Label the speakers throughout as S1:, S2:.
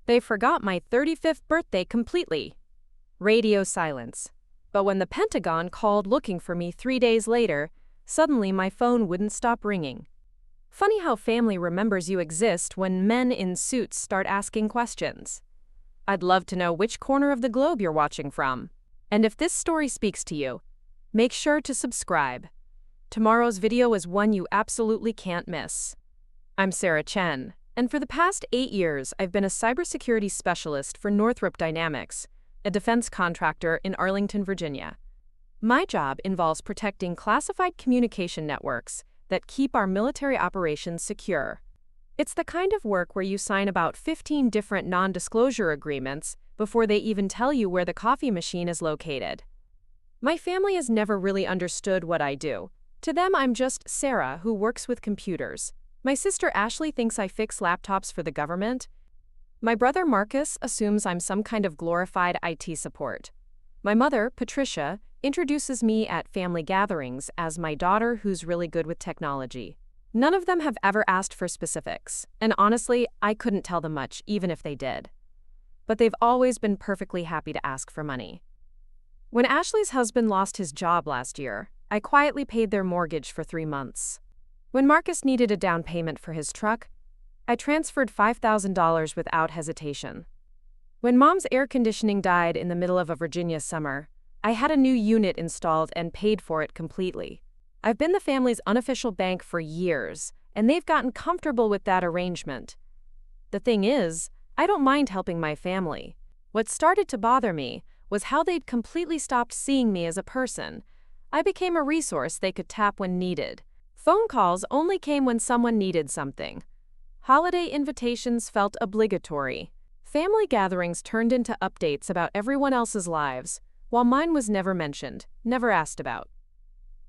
S1: They forgot my 35th birthday completely. Radio silence. But when the Pentagon called looking for me 3 days later, suddenly my phone wouldn't stop ringing. Funny how family remembers you exist when men in suits start asking questions. I'd love to know which corner of the globe you're watching from. And if this story speaks to you, make sure to subscribe. Tomorrow's video is one you absolutely can't miss. I'm Sarah Chen, and for the past 8 years, I've been a cybersecurity specialist for Northrop Dynamics, a defense contractor in Arlington, Virginia. My job involves protecting classified communication networks that keep our military operations secure. It's the kind of work where you sign about 15 different non-disclosure agreements before they even tell you where the coffee machine is located. My family has never really understood what I do. To them, I'm just Sarah who works with computers. My sister Ashley thinks I fix laptops for the government. My brother Marcus assumes I'm some kind of glorified IT support. My mother, Patricia, introduces me at family gatherings as my daughter who's really good with technology. None of them have ever asked for specifics, and honestly, I couldn't tell them much even if they did. But they've always been perfectly happy to ask for money. When Ashley's husband lost his job last year, I quietly paid their mortgage for 3 months. When Marcus needed a down payment for his truck, I transferred $5,000 without hesitation. When Mom's air conditioning died in the middle of a Virginia summer, I had a new unit installed and paid for it completely. I've been the family's unofficial bank for years, and they've gotten comfortable with that arrangement. The thing is, I don't mind helping my family. What started to bother me was how they'd completely stopped seeing me as a person. I became a resource they could tap when needed. Phone calls only came when someone needed something. Holiday invitations felt obligatory. Family gatherings turned into updates about everyone else's lives, while mine was never mentioned, never asked about.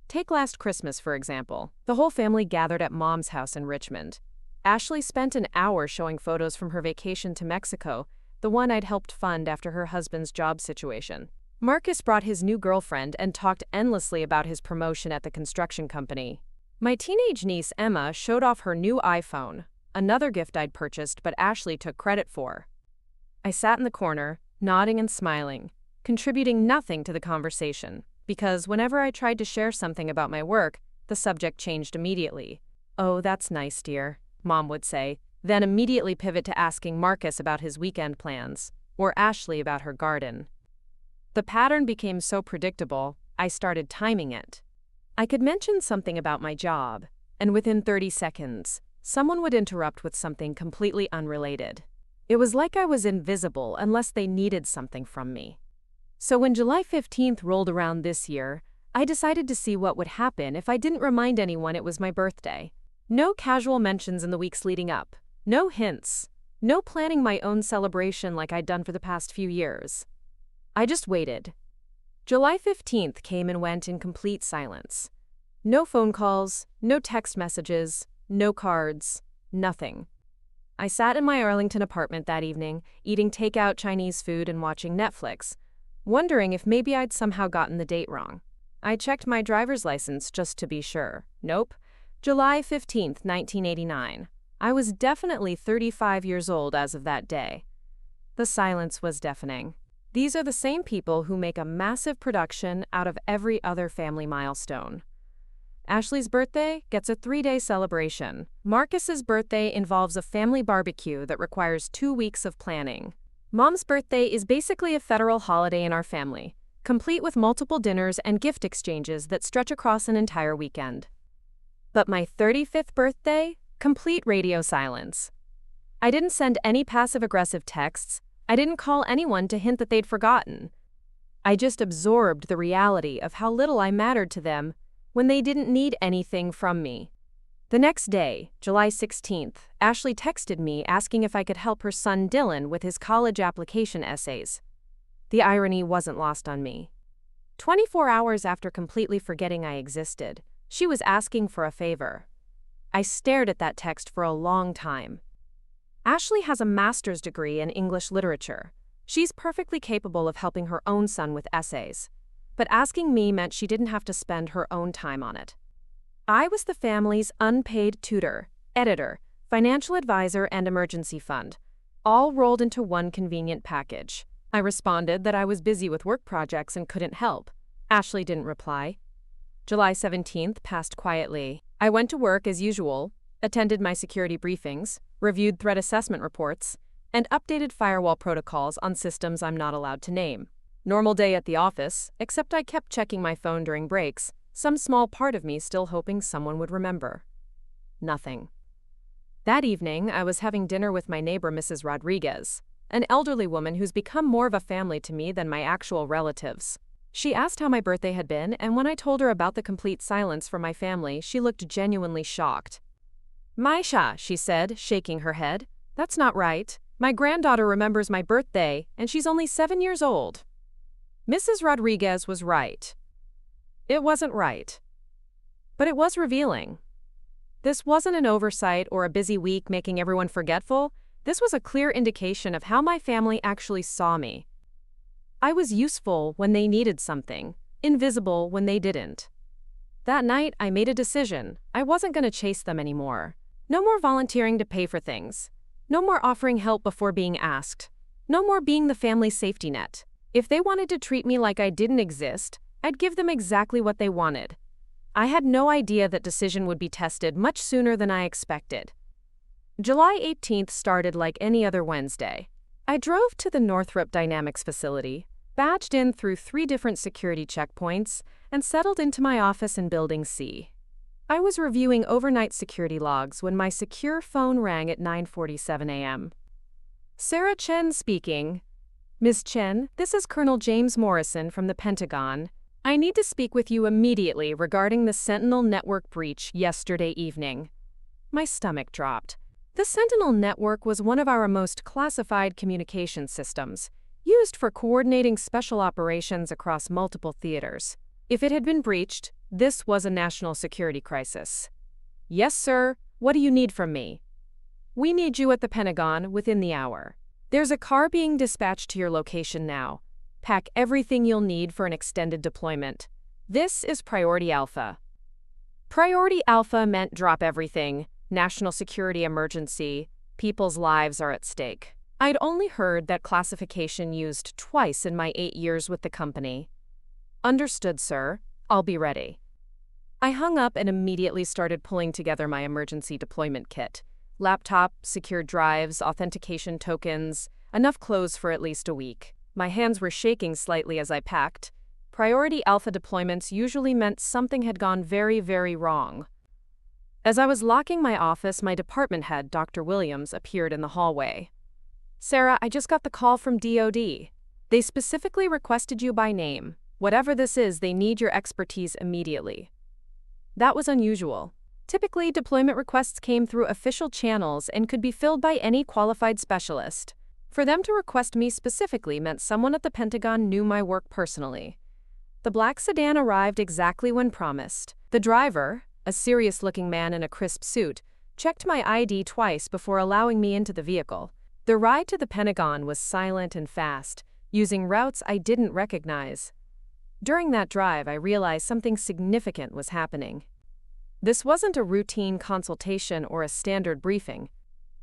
S1: Take last Christmas, for example. The whole family gathered at Mom's house in Richmond. Ashley spent an hour showing photos from her vacation to Mexico, the one I'd helped fund after her husband's job situation. Marcus brought his new girlfriend and talked endlessly about his promotion at the construction company. My teenage niece Emma showed off her new iPhone, another gift I'd purchased but Ashley took credit for. I sat in the corner, nodding and smiling, contributing nothing to the conversation, because whenever I tried to share something about my work, the subject changed immediately. "Oh, that's nice, dear," Mom would say, then immediately pivot to asking Marcus about his weekend plans, or Ashley about her garden. The pattern became so predictable, I started timing it. I could mention something about my job, and within 30 seconds, someone would interrupt with something completely unrelated. It was like I was invisible unless they needed something from me. So when July 15th rolled around this year, I decided to see what would happen if I didn't remind anyone it was my birthday. No casual mentions in the weeks leading up, no hints, no planning my own celebration like I'd done for the past few years. I just waited. July 15th came and went in complete silence. No phone calls, no text messages, no cards, nothing. I sat in my Arlington apartment that evening, eating takeout Chinese food and watching Netflix, wondering if maybe I'd somehow gotten the date wrong. I checked my driver's license just to be sure. Nope. July 15th, 1989. I was definitely 35 years old as of that day. The silence was deafening. These are the same people who make a massive production out of every other family milestone. Ashley's birthday gets a 3-day celebration. Marcus's birthday involves a family barbecue that requires 2 weeks of planning. Mom's birthday is basically a federal holiday in our family, complete with multiple dinners and gift exchanges that stretch across an entire weekend. But my 35th birthday? Complete radio silence. I didn't send any passive-aggressive texts. I didn't call anyone to hint that they'd forgotten. I just absorbed the reality of how little I mattered to them when they didn't need anything from me. The next day, July 16th, Ashley texted me asking if I could help her son Dylan with his college application essays. The irony wasn't lost on me. 24 hours after completely forgetting I existed, she was asking for a favor. I stared at that text for a long time. Ashley has a master's degree in English literature. She's perfectly capable of helping her own son with essays, but asking me meant she didn't have to spend her own time on it. I was the family's unpaid tutor, editor, financial advisor, and emergency fund, all rolled into one convenient package. I responded that I was busy with work projects and couldn't help. Ashley didn't reply. July 17th passed quietly. I went to work as usual, attended my security briefings, reviewed threat assessment reports, and updated firewall protocols on systems I'm not allowed to name. Normal day at the office, except I kept checking my phone during breaks, some small part of me still hoping someone would remember. Nothing. That evening, I was having dinner with my neighbor, Mrs. Rodriguez, an elderly woman who's become more of a family to me than my actual relatives. She asked how my birthday had been, and when I told her about the complete silence from my family, she looked genuinely shocked. "Maisha," she said, shaking her head, "that's not right. My granddaughter remembers my birthday, and she's only 7 years old." Mrs. Rodriguez was right. It wasn't right. But it was revealing. This wasn't an oversight or a busy week making everyone forgetful. This was a clear indication of how my family actually saw me. I was useful when they needed something, invisible when they didn't. That night, I made a decision. I wasn't going to chase them anymore. No more volunteering to pay for things. No more offering help before being asked. No more being the family safety net. If they wanted to treat me like I didn't exist, I'd give them exactly what they wanted. I had no idea that decision would be tested much sooner than I expected. July 18th started like any other Wednesday. I drove to the Northrop Dynamics facility, badged in through 3 different security checkpoints, and settled into my office in Building C. I was reviewing overnight security logs when my secure phone rang at 9:47 a.m. Sarah Chen speaking. "Ms. Chen, this is Colonel James Morrison from the Pentagon. I need to speak with you immediately regarding the Sentinel network breach yesterday evening." My stomach dropped. The Sentinel network was one of our most classified communication systems, used for coordinating special operations across multiple theaters. If it had been breached, this was a national security crisis. "Yes, sir. What do you need from me?" "We need you at the Pentagon within the hour. There's a car being dispatched to your location now. Pack everything you'll need for an extended deployment. This is Priority Alpha." Priority Alpha meant drop everything, national security emergency, people's lives are at stake. I'd only heard that classification used twice in my 8 years with the company. "Understood, sir. I'll be ready." I hung up and immediately started pulling together my emergency deployment kit. Laptop, secured drives, authentication tokens, enough clothes for at least a week. My hands were shaking slightly as I packed. Priority Alpha deployments usually meant something had gone very, very wrong. As I was locking my office, my department head, Dr. Williams, appeared in the hallway. "Sarah, I just got the call from DoD. They specifically requested you by name. Whatever this is, they need your expertise immediately." That was unusual. Typically, deployment requests came through official channels and could be filled by any qualified specialist. For them to request me specifically meant someone at the Pentagon knew my work personally. The black sedan arrived exactly when promised. The driver, a serious-looking man in a crisp suit, checked my ID twice before allowing me into the vehicle. The ride to the Pentagon was silent and fast, using routes I didn't recognize. During that drive, I realized something significant was happening. This wasn't a routine consultation or a standard briefing.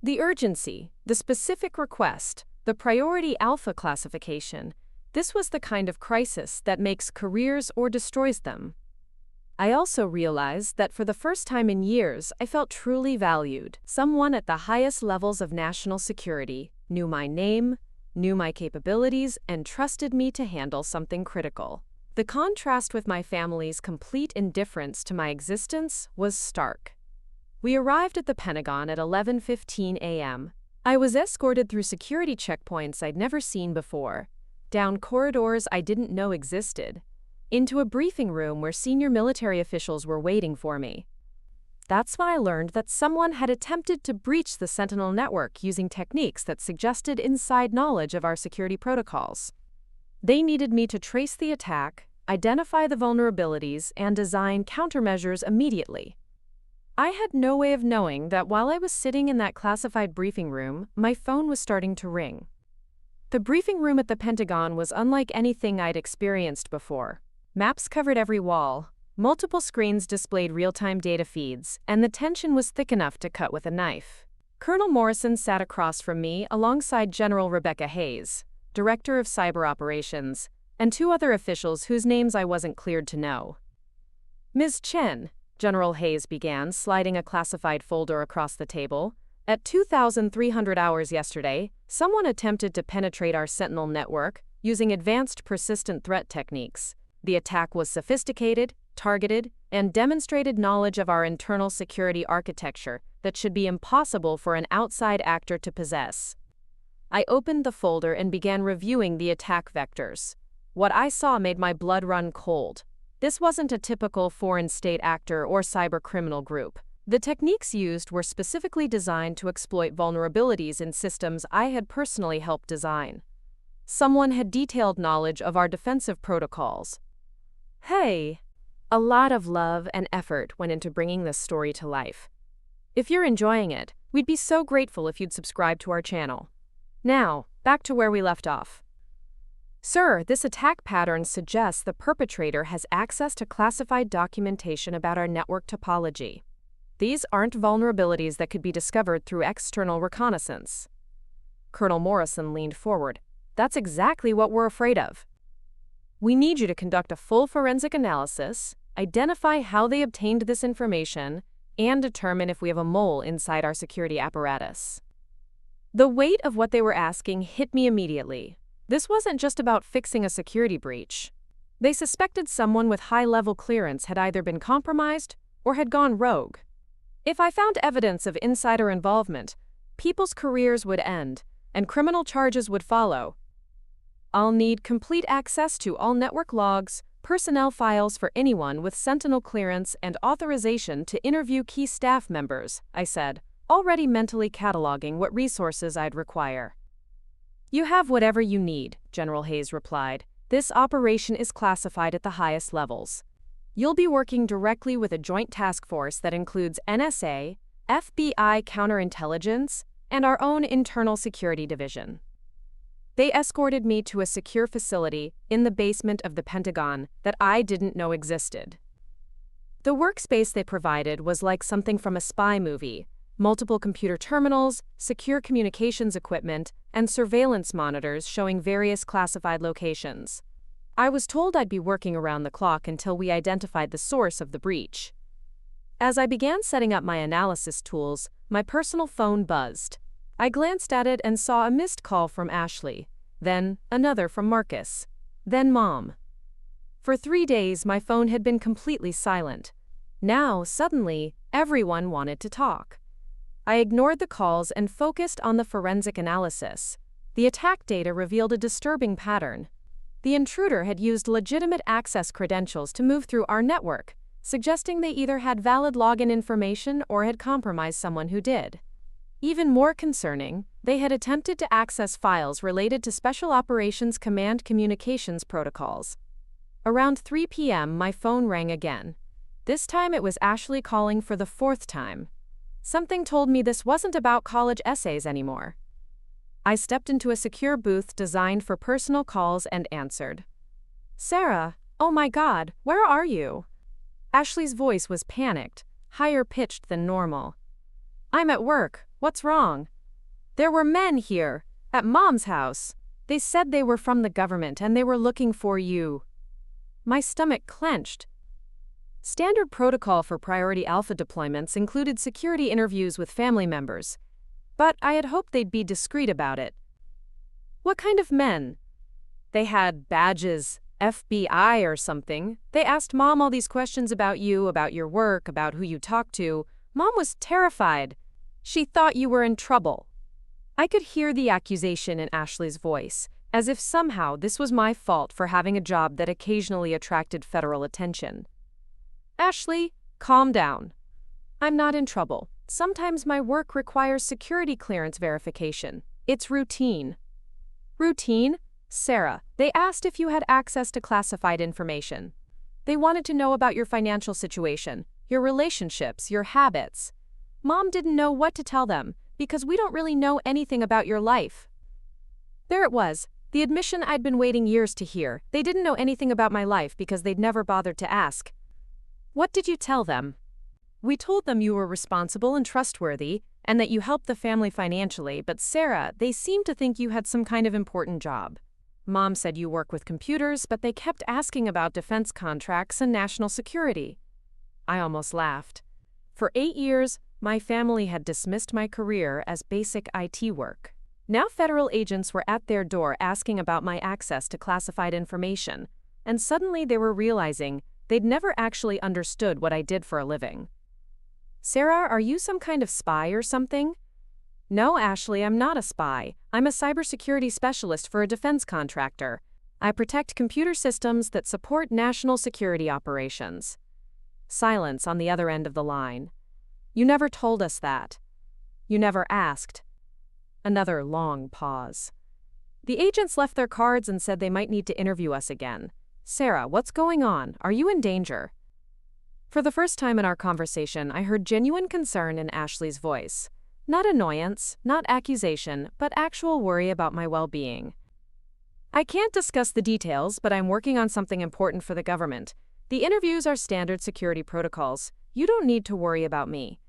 S1: The urgency, the specific request, the Priority Alpha classification, this was the kind of crisis that makes careers or destroys them. I also realized that for the first time in years, I felt truly valued. Someone at the highest levels of national security knew my name, knew my capabilities, and trusted me to handle something critical. The contrast with my family's complete indifference to my existence was stark. We arrived at the Pentagon at 11:15 a.m. I was escorted through security checkpoints I'd never seen before, down corridors I didn't know existed, into a briefing room where senior military officials were waiting for me. That's when I learned that someone had attempted to breach the Sentinel network using techniques that suggested inside knowledge of our security protocols. They needed me to trace the attack, identify the vulnerabilities, and design countermeasures immediately. I had no way of knowing that while I was sitting in that classified briefing room, my phone was starting to ring. The briefing room at the Pentagon was unlike anything I'd experienced before. Maps covered every wall, multiple screens displayed real-time data feeds, and the tension was thick enough to cut with a knife. Colonel Morrison sat across from me alongside General Rebecca Hayes, Director of Cyber Operations, and two other officials whose names I wasn't cleared to know. Ms. Chen, General Hayes began, sliding a classified folder across the table. At 2,300 hours yesterday, someone attempted to penetrate our Sentinel network using advanced persistent threat techniques. The attack was sophisticated, targeted, and demonstrated knowledge of our internal security architecture that should be impossible for an outside actor to possess. I opened the folder and began reviewing the attack vectors. What I saw made my blood run cold. This wasn't a typical foreign state actor or cybercriminal group. The techniques used were specifically designed to exploit vulnerabilities in systems I had personally helped design. Someone had detailed knowledge of our defensive protocols. Hey! A lot of love and effort went into bringing this story to life. If you're enjoying it, we'd be so grateful if you'd subscribe to our channel. Now, back to where we left off. Sir, this attack pattern suggests the perpetrator has access to classified documentation about our network topology. These aren't vulnerabilities that could be discovered through external reconnaissance. Colonel Morrison leaned forward. That's exactly what we're afraid of. We need you to conduct a full forensic analysis, identify how they obtained this information, and determine if we have a mole inside our security apparatus. The weight of what they were asking hit me immediately. This wasn't just about fixing a security breach. They suspected someone with high-level clearance had either been compromised or had gone rogue. If I found evidence of insider involvement, people's careers would end, and criminal charges would follow. I'll need complete access to all network logs, personnel files for anyone with Sentinel clearance and authorization to interview key staff members, I said, already mentally cataloging what resources I'd require. You have whatever you need, General Hayes replied. This operation is classified at the highest levels. You'll be working directly with a joint task force that includes NSA, FBI counterintelligence, and our own internal security division. They escorted me to a secure facility in the basement of the Pentagon that I didn't know existed. The workspace they provided was like something from a spy movie. Multiple computer terminals, secure communications equipment, and surveillance monitors showing various classified locations. I was told I'd be working around the clock until we identified the source of the breach. As I began setting up my analysis tools, my personal phone buzzed. I glanced at it and saw a missed call from Ashley, then another from Marcus, then Mom. For 3 days, my phone had been completely silent. Now, suddenly, everyone wanted to talk. I ignored the calls and focused on the forensic analysis. The attack data revealed a disturbing pattern. The intruder had used legitimate access credentials to move through our network, suggesting they either had valid login information or had compromised someone who did. Even more concerning, they had attempted to access files related to Special Operations Command communications protocols. Around 3 p.m., my phone rang again. This time it was Ashley calling for the 4th time. Something told me this wasn't about college essays anymore. I stepped into a secure booth designed for personal calls and answered. Sarah, oh my God, where are you? Ashley's voice was panicked, higher pitched than normal. I'm at work, what's wrong? There were men here, at Mom's house. They said they were from the government and they were looking for you. My stomach clenched. Standard protocol for priority alpha deployments included security interviews with family members, but I had hoped they'd be discreet about it. What kind of men? They had badges, FBI or something. They asked Mom all these questions about you, about your work, about who you talked to. Mom was terrified. She thought you were in trouble. I could hear the accusation in Ashley's voice, as if somehow this was my fault for having a job that occasionally attracted federal attention. Ashley, calm down. I'm not in trouble. Sometimes my work requires security clearance verification. It's routine. Routine? Sarah, they asked if you had access to classified information. They wanted to know about your financial situation, your relationships, your habits. Mom didn't know what to tell them, because we don't really know anything about your life. There it was, the admission I'd been waiting years to hear. They didn't know anything about my life because they'd never bothered to ask. What did you tell them? We told them you were responsible and trustworthy, and that you helped the family financially, but Sarah, they seemed to think you had some kind of important job. Mom said you work with computers, but they kept asking about defense contracts and national security. I almost laughed. For 8 years, my family had dismissed my career as basic IT work. Now federal agents were at their door asking about my access to classified information, and suddenly they were realizing they'd never actually understood what I did for a living. Sarah, are you some kind of spy or something? No, Ashley, I'm not a spy. I'm a cybersecurity specialist for a defense contractor. I protect computer systems that support national security operations. Silence on the other end of the line. You never told us that. You never asked. Another long pause. The agents left their cards and said they might need to interview us again. Sarah, what's going on? Are you in danger? For the first time in our conversation, I heard genuine concern in Ashley's voice. Not annoyance, not accusation, but actual worry about my well-being. I can't discuss the details, but I'm working on something important for the government. The interviews are standard security protocols. You don't need to worry about me.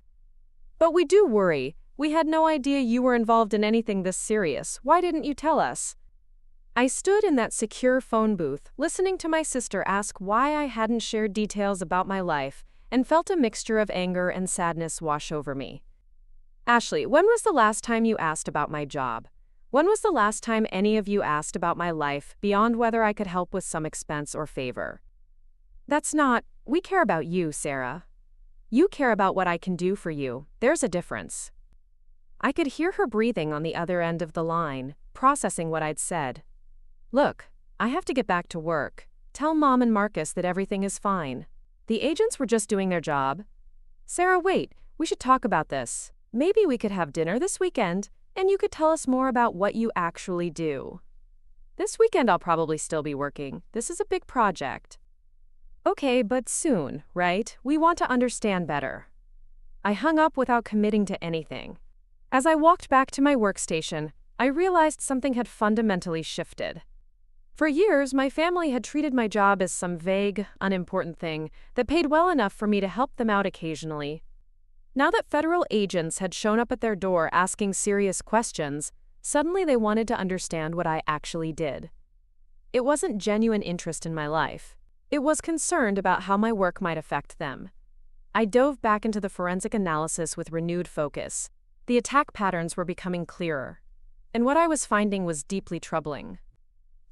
S1: But we do worry. We had no idea you were involved in anything this serious. Why didn't you tell us? I stood in that secure phone booth, listening to my sister ask why I hadn't shared details about my life, and felt a mixture of anger and sadness wash over me. Ashley, when was the last time you asked about my job? When was the last time any of you asked about my life, beyond whether I could help with some expense or favor? We care about you, Sarah. You care about what I can do for you. There's a difference. I could hear her breathing on the other end of the line, processing what I'd said. Look, I have to get back to work. Tell Mom and Marcus that everything is fine. The agents were just doing their job. Sarah, wait, we should talk about this. Maybe we could have dinner this weekend, and you could tell us more about what you actually do. This weekend I'll probably still be working. This is a big project. Okay, but soon, right? We want to understand better. I hung up without committing to anything. As I walked back to my workstation, I realized something had fundamentally shifted. For years, my family had treated my job as some vague, unimportant thing that paid well enough for me to help them out occasionally. Now that federal agents had shown up at their door asking serious questions, suddenly they wanted to understand what I actually did. It wasn't genuine interest in my life. It was concerned about how my work might affect them. I dove back into the forensic analysis with renewed focus. The attack patterns were becoming clearer, and what I was finding was deeply troubling.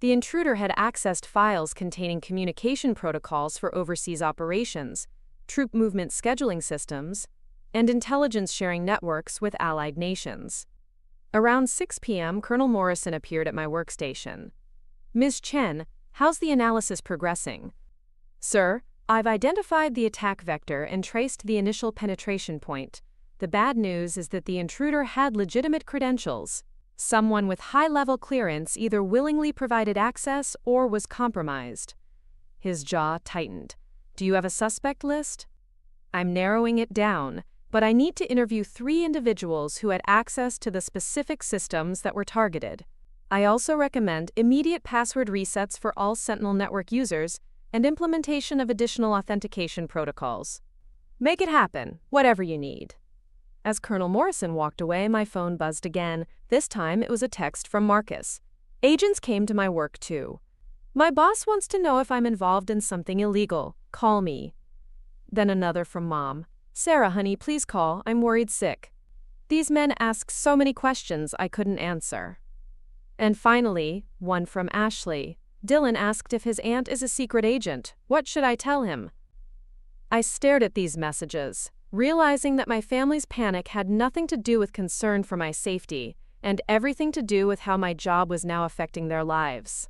S1: The intruder had accessed files containing communication protocols for overseas operations, troop movement scheduling systems, and intelligence-sharing networks with allied nations. Around 6 p.m., Colonel Morrison appeared at my workstation. Ms. Chen, how's the analysis progressing? Sir, I've identified the attack vector and traced the initial penetration point. The bad news is that the intruder had legitimate credentials. Someone with high-level clearance either willingly provided access or was compromised. His jaw tightened. Do you have a suspect list? I'm narrowing it down, but I need to interview 3 individuals who had access to the specific systems that were targeted. I also recommend immediate password resets for all Sentinel network users and implementation of additional authentication protocols. Make it happen, whatever you need. As Colonel Morrison walked away, my phone buzzed again. This time it was a text from Marcus. Agents came to my work too. My boss wants to know if I'm involved in something illegal. Call me. Then another from Mom. Sarah, honey, please call. I'm worried sick. These men asked so many questions I couldn't answer. And finally, one from Ashley. Dylan asked if his aunt is a secret agent. What should I tell him? I stared at these messages, realizing that my family's panic had nothing to do with concern for my safety, and everything to do with how my job was now affecting their lives.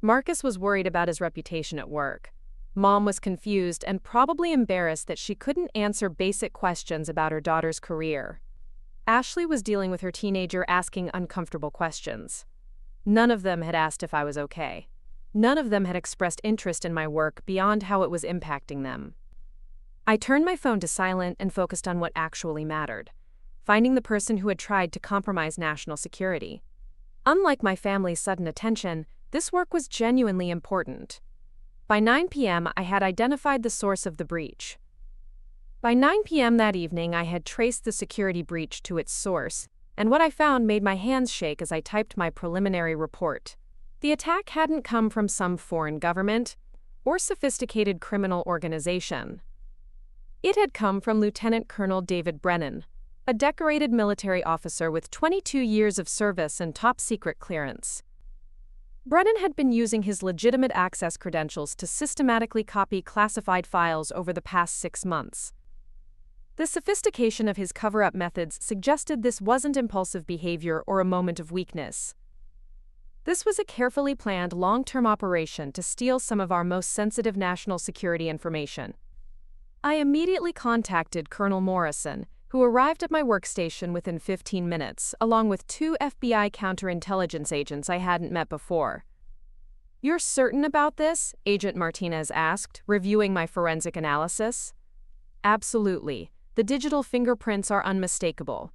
S1: Marcus was worried about his reputation at work. Mom was confused and probably embarrassed that she couldn't answer basic questions about her daughter's career. Ashley was dealing with her teenager asking uncomfortable questions. None of them had asked if I was okay. None of them had expressed interest in my work beyond how it was impacting them. I turned my phone to silent and focused on what actually mattered, finding the person who had tried to compromise national security. Unlike my family's sudden attention, this work was genuinely important. By 9 p.m., I had identified the source of the breach. By 9 p.m. that evening, I had traced the security breach to its source, and what I found made my hands shake as I typed my preliminary report. The attack hadn't come from some foreign government or sophisticated criminal organization. It had come from Lieutenant Colonel David Brennan, a decorated military officer with 22 years of service and top-secret clearance. Brennan had been using his legitimate access credentials to systematically copy classified files over the past 6 months. The sophistication of his cover-up methods suggested this wasn't impulsive behavior or a moment of weakness. This was a carefully planned long-term operation to steal some of our most sensitive national security information. I immediately contacted Colonel Morrison, who arrived at my workstation within 15 minutes, along with 2 FBI counterintelligence agents I hadn't met before. "You're certain about this?" Agent Martinez asked, reviewing my forensic analysis. "Absolutely. The digital fingerprints are unmistakable."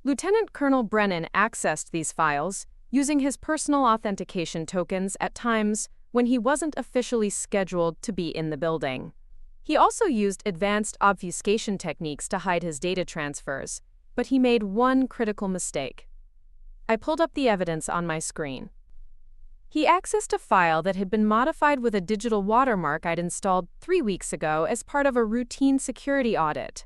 S1: Lieutenant Colonel Brennan accessed these files, using his personal authentication tokens at times when he wasn't officially scheduled to be in the building. He also used advanced obfuscation techniques to hide his data transfers, but he made one critical mistake. I pulled up the evidence on my screen. He accessed a file that had been modified with a digital watermark I'd installed 3 weeks ago as part of a routine security audit.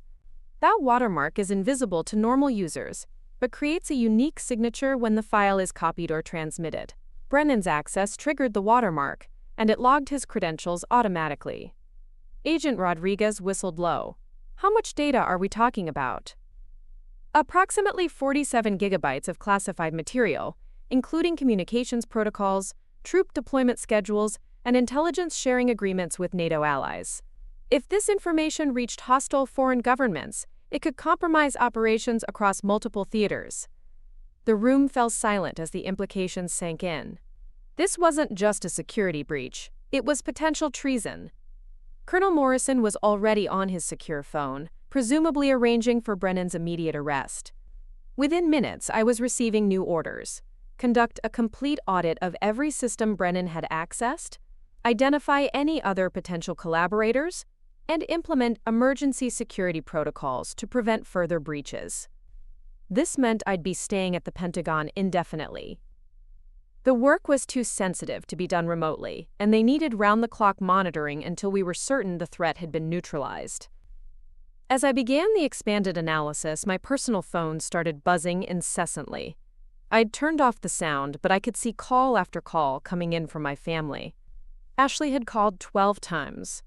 S1: That watermark is invisible to normal users, but creates a unique signature when the file is copied or transmitted. Brennan's access triggered the watermark, and it logged his credentials automatically. Agent Rodriguez whistled low. "How much data are we talking about?" "Approximately 47 gigabytes of classified material, including communications protocols, troop deployment schedules, and intelligence sharing agreements with NATO allies. If this information reached hostile foreign governments, it could compromise operations across multiple theaters." The room fell silent as the implications sank in. This wasn't just a security breach, it was potential treason. Colonel Morrison was already on his secure phone, presumably arranging for Brennan's immediate arrest. Within minutes, I was receiving new orders. Conduct a complete audit of every system Brennan had accessed, identify any other potential collaborators, and implement emergency security protocols to prevent further breaches. This meant I'd be staying at the Pentagon indefinitely. The work was too sensitive to be done remotely, and they needed round-the-clock monitoring until we were certain the threat had been neutralized. As I began the expanded analysis, my personal phone started buzzing incessantly. I'd turned off the sound, but I could see call after call coming in from my family. Ashley had called 12 times.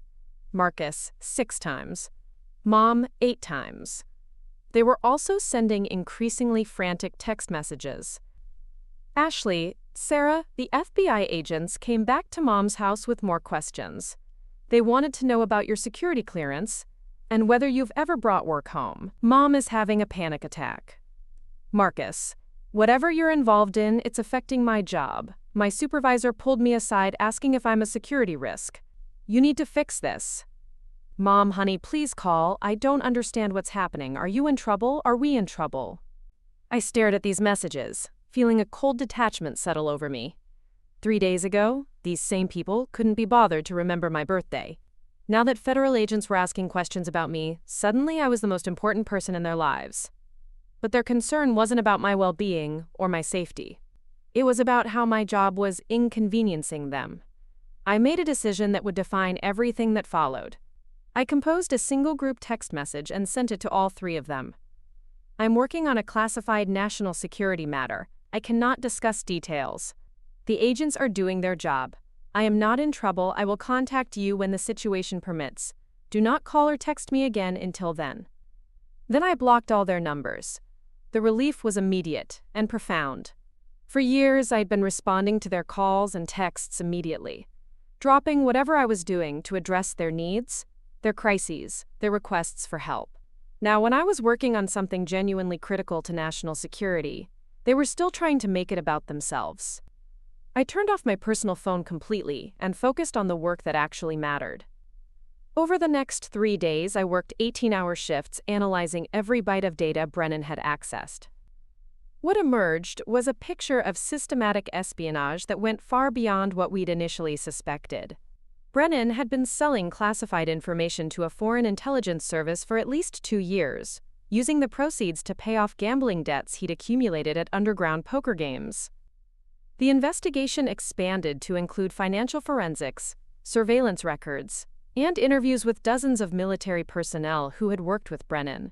S1: Marcus, 6 times. Mom, 8 times. They were also sending increasingly frantic text messages. "Ashley, Sarah, the FBI agents came back to Mom's house with more questions. They wanted to know about your security clearance and whether you've ever brought work home. Mom is having a panic attack." Marcus, "Whatever you're involved in, it's affecting my job. My supervisor pulled me aside asking if I'm a security risk. You need to fix this." "Mom, honey, please call. I don't understand what's happening. Are you in trouble? Are we in trouble?" I stared at these messages, feeling a cold detachment settle over me. 3 days ago, these same people couldn't be bothered to remember my birthday. Now that federal agents were asking questions about me, suddenly I was the most important person in their lives. But their concern wasn't about my well-being or my safety. It was about how my job was inconveniencing them. I made a decision that would define everything that followed. I composed a single group text message and sent it to all 3 of them. "I'm working on a classified national security matter. I cannot discuss details. The agents are doing their job. I am not in trouble. I will contact you when the situation permits. Do not call or text me again until then." Then I blocked all their numbers. The relief was immediate and profound. For years, I'd been responding to their calls and texts immediately, dropping whatever I was doing to address their needs, their crises, their requests for help. Now, when I was working on something genuinely critical to national security, they were still trying to make it about themselves. I turned off my personal phone completely and focused on the work that actually mattered. Over the next 3 days, I worked 18-hour shifts analyzing every byte of data Brennan had accessed. What emerged was a picture of systematic espionage that went far beyond what we'd initially suspected. Brennan had been selling classified information to a foreign intelligence service for at least 2 years, using the proceeds to pay off gambling debts he'd accumulated at underground poker games. The investigation expanded to include financial forensics, surveillance records, and interviews with dozens of military personnel who had worked with Brennan.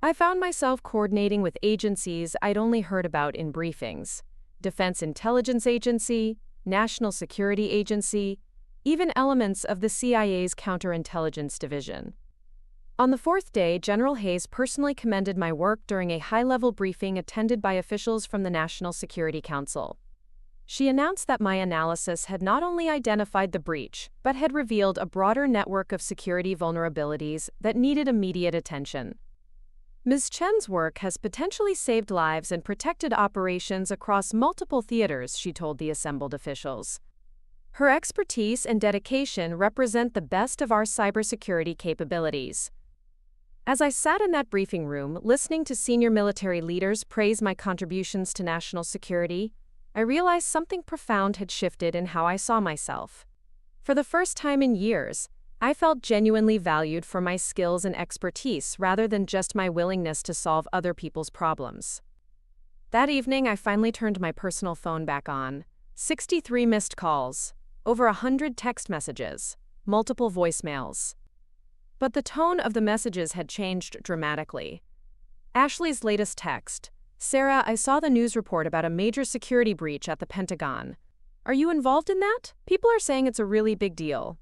S1: I found myself coordinating with agencies I'd only heard about in briefings: Defense Intelligence Agency, National Security Agency, even elements of the CIA's Counterintelligence Division. On the 4th day, General Reyes personally commended my work during a high-level briefing attended by officials from the National Security Council. She announced that my analysis had not only identified the breach, but had revealed a broader network of security vulnerabilities that needed immediate attention. Ms. Chen's work has potentially saved lives and protected operations across multiple theaters, she told the assembled officials. Her expertise and dedication represent the best of our cybersecurity capabilities. As I sat in that briefing room, listening to senior military leaders praise my contributions to national security, I realized something profound had shifted in how I saw myself. For the first time in years, I felt genuinely valued for my skills and expertise rather than just my willingness to solve other people's problems. That evening, I finally turned my personal phone back on. 63 missed calls, over 100 text messages, multiple voicemails. But the tone of the messages had changed dramatically. Ashley's latest text: "Sarah, I saw the news report about a major security breach at the Pentagon. Are you involved in that? People are saying it's a really big deal."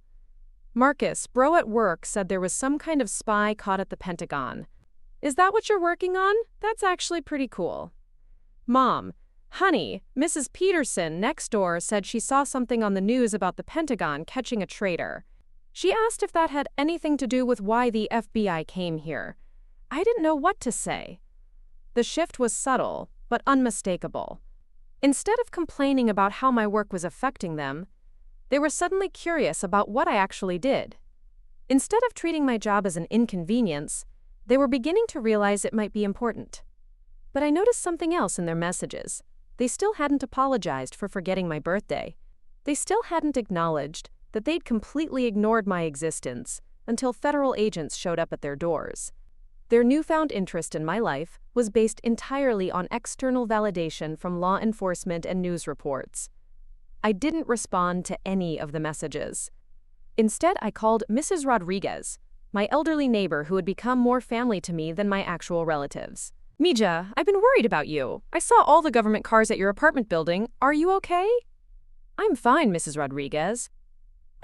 S1: Marcus, bro at work, said there was some kind of spy caught at the Pentagon. Is that what you're working on? That's actually pretty cool. Mom, honey, Mrs. Peterson next door said she saw something on the news about the Pentagon catching a traitor. She asked if that had anything to do with why the FBI came here. I didn't know what to say. The shift was subtle, but unmistakable. Instead of complaining about how my work was affecting them, they were suddenly curious about what I actually did. Instead of treating my job as an inconvenience, they were beginning to realize it might be important. But I noticed something else in their messages. They still hadn't apologized for forgetting my birthday. They still hadn't acknowledged that they'd completely ignored my existence until federal agents showed up at their doors. Their newfound interest in my life was based entirely on external validation from law enforcement and news reports. I didn't respond to any of the messages. Instead, I called Mrs. Rodriguez, my elderly neighbor who had become more family to me than my actual relatives. "Mija, I've been worried about you. I saw all the government cars at your apartment building. Are you okay?" "I'm fine, Mrs. Rodriguez.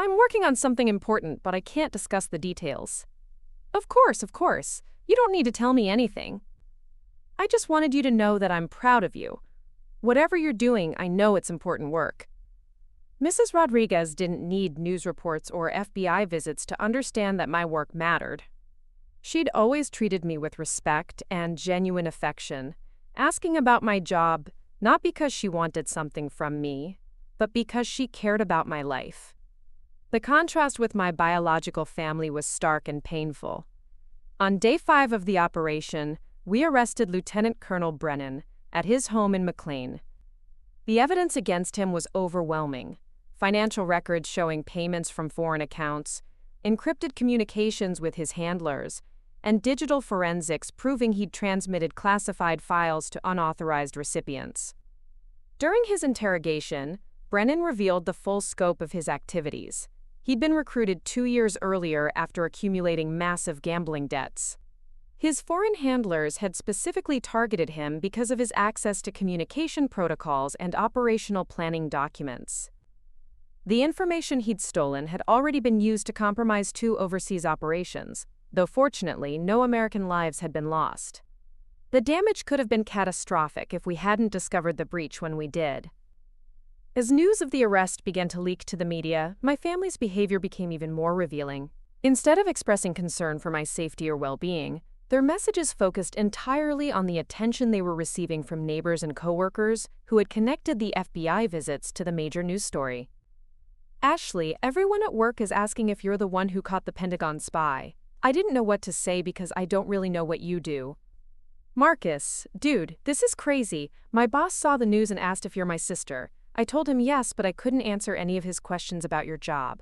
S1: I'm working on something important, but I can't discuss the details." Of course. You don't need to tell me anything. I just wanted you to know that I'm proud of you. Whatever you're doing, I know it's important work." Mrs. Rodriguez didn't need news reports or FBI visits to understand that my work mattered. She'd always treated me with respect and genuine affection, asking about my job not because she wanted something from me, but because she cared about my life. The contrast with my biological family was stark and painful. On day 5 of the operation, we arrested Lieutenant Colonel Brennan at his home in McLean. The evidence against him was overwhelming: financial records showing payments from foreign accounts, encrypted communications with his handlers, and digital forensics proving he'd transmitted classified files to unauthorized recipients. During his interrogation, Brennan revealed the full scope of his activities. He'd been recruited 2 years earlier after accumulating massive gambling debts. His foreign handlers had specifically targeted him because of his access to communication protocols and operational planning documents. The information he'd stolen had already been used to compromise 2 overseas operations, though fortunately no American lives had been lost. The damage could have been catastrophic if we hadn't discovered the breach when we did. As news of the arrest began to leak to the media, my family's behavior became even more revealing. Instead of expressing concern for my safety or well-being, their messages focused entirely on the attention they were receiving from neighbors and coworkers who had connected the FBI visits to the major news story. "Ashley, everyone at work is asking if you're the one who caught the Pentagon spy. I didn't know what to say because I don't really know what you do." "Marcus, dude, this is crazy. My boss saw the news and asked if you're my sister. I told him yes, but I couldn't answer any of his questions about your job."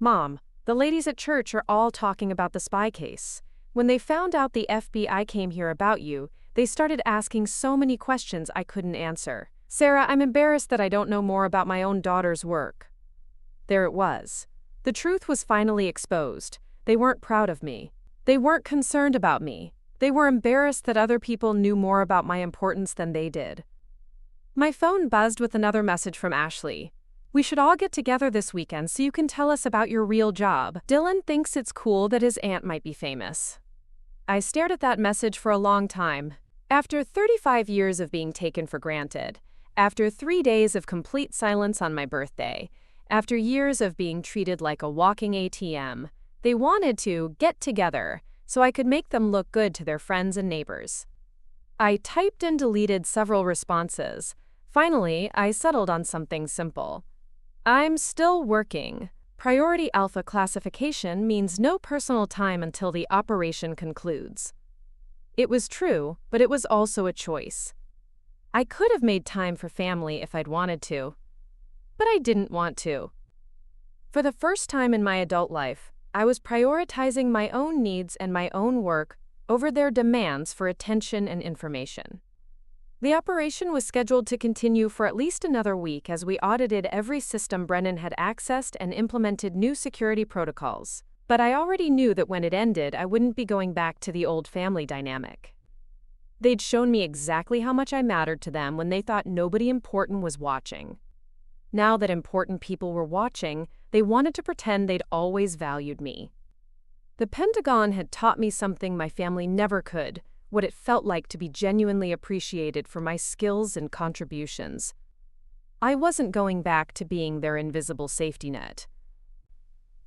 S1: Mom, the ladies at church are all talking about the spy case. When they found out the FBI came here about you, they started asking so many questions I couldn't answer. Sarah, I'm embarrassed that I don't know more about my own daughter's work. There it was. The truth was finally exposed. They weren't proud of me. They weren't concerned about me. They were embarrassed that other people knew more about my importance than they did. My phone buzzed with another message from Ashley. We should all get together this weekend so you can tell us about your real job. Dylan thinks it's cool that his aunt might be famous. I stared at that message for a long time. After 35 years of being taken for granted, after 3 days of complete silence on my birthday, after years of being treated like a walking ATM, they wanted to get together so I could make them look good to their friends and neighbors. I typed and deleted several responses. Finally, I settled on something simple. I'm still working. Priority Alpha classification means no personal time until the operation concludes. It was true, but it was also a choice. I could have made time for family if I'd wanted to, but I didn't want to. For the first time in my adult life, I was prioritizing my own needs and my own work over their demands for attention and information. The operation was scheduled to continue for at least another week as we audited every system Brennan had accessed and implemented new security protocols. But I already knew that when it ended, I wouldn't be going back to the old family dynamic. They'd shown me exactly how much I mattered to them when they thought nobody important was watching. Now that important people were watching, they wanted to pretend they'd always valued me. The Pentagon had taught me something my family never could, what it felt like to be genuinely appreciated for my skills and contributions. I wasn't going back to being their invisible safety net.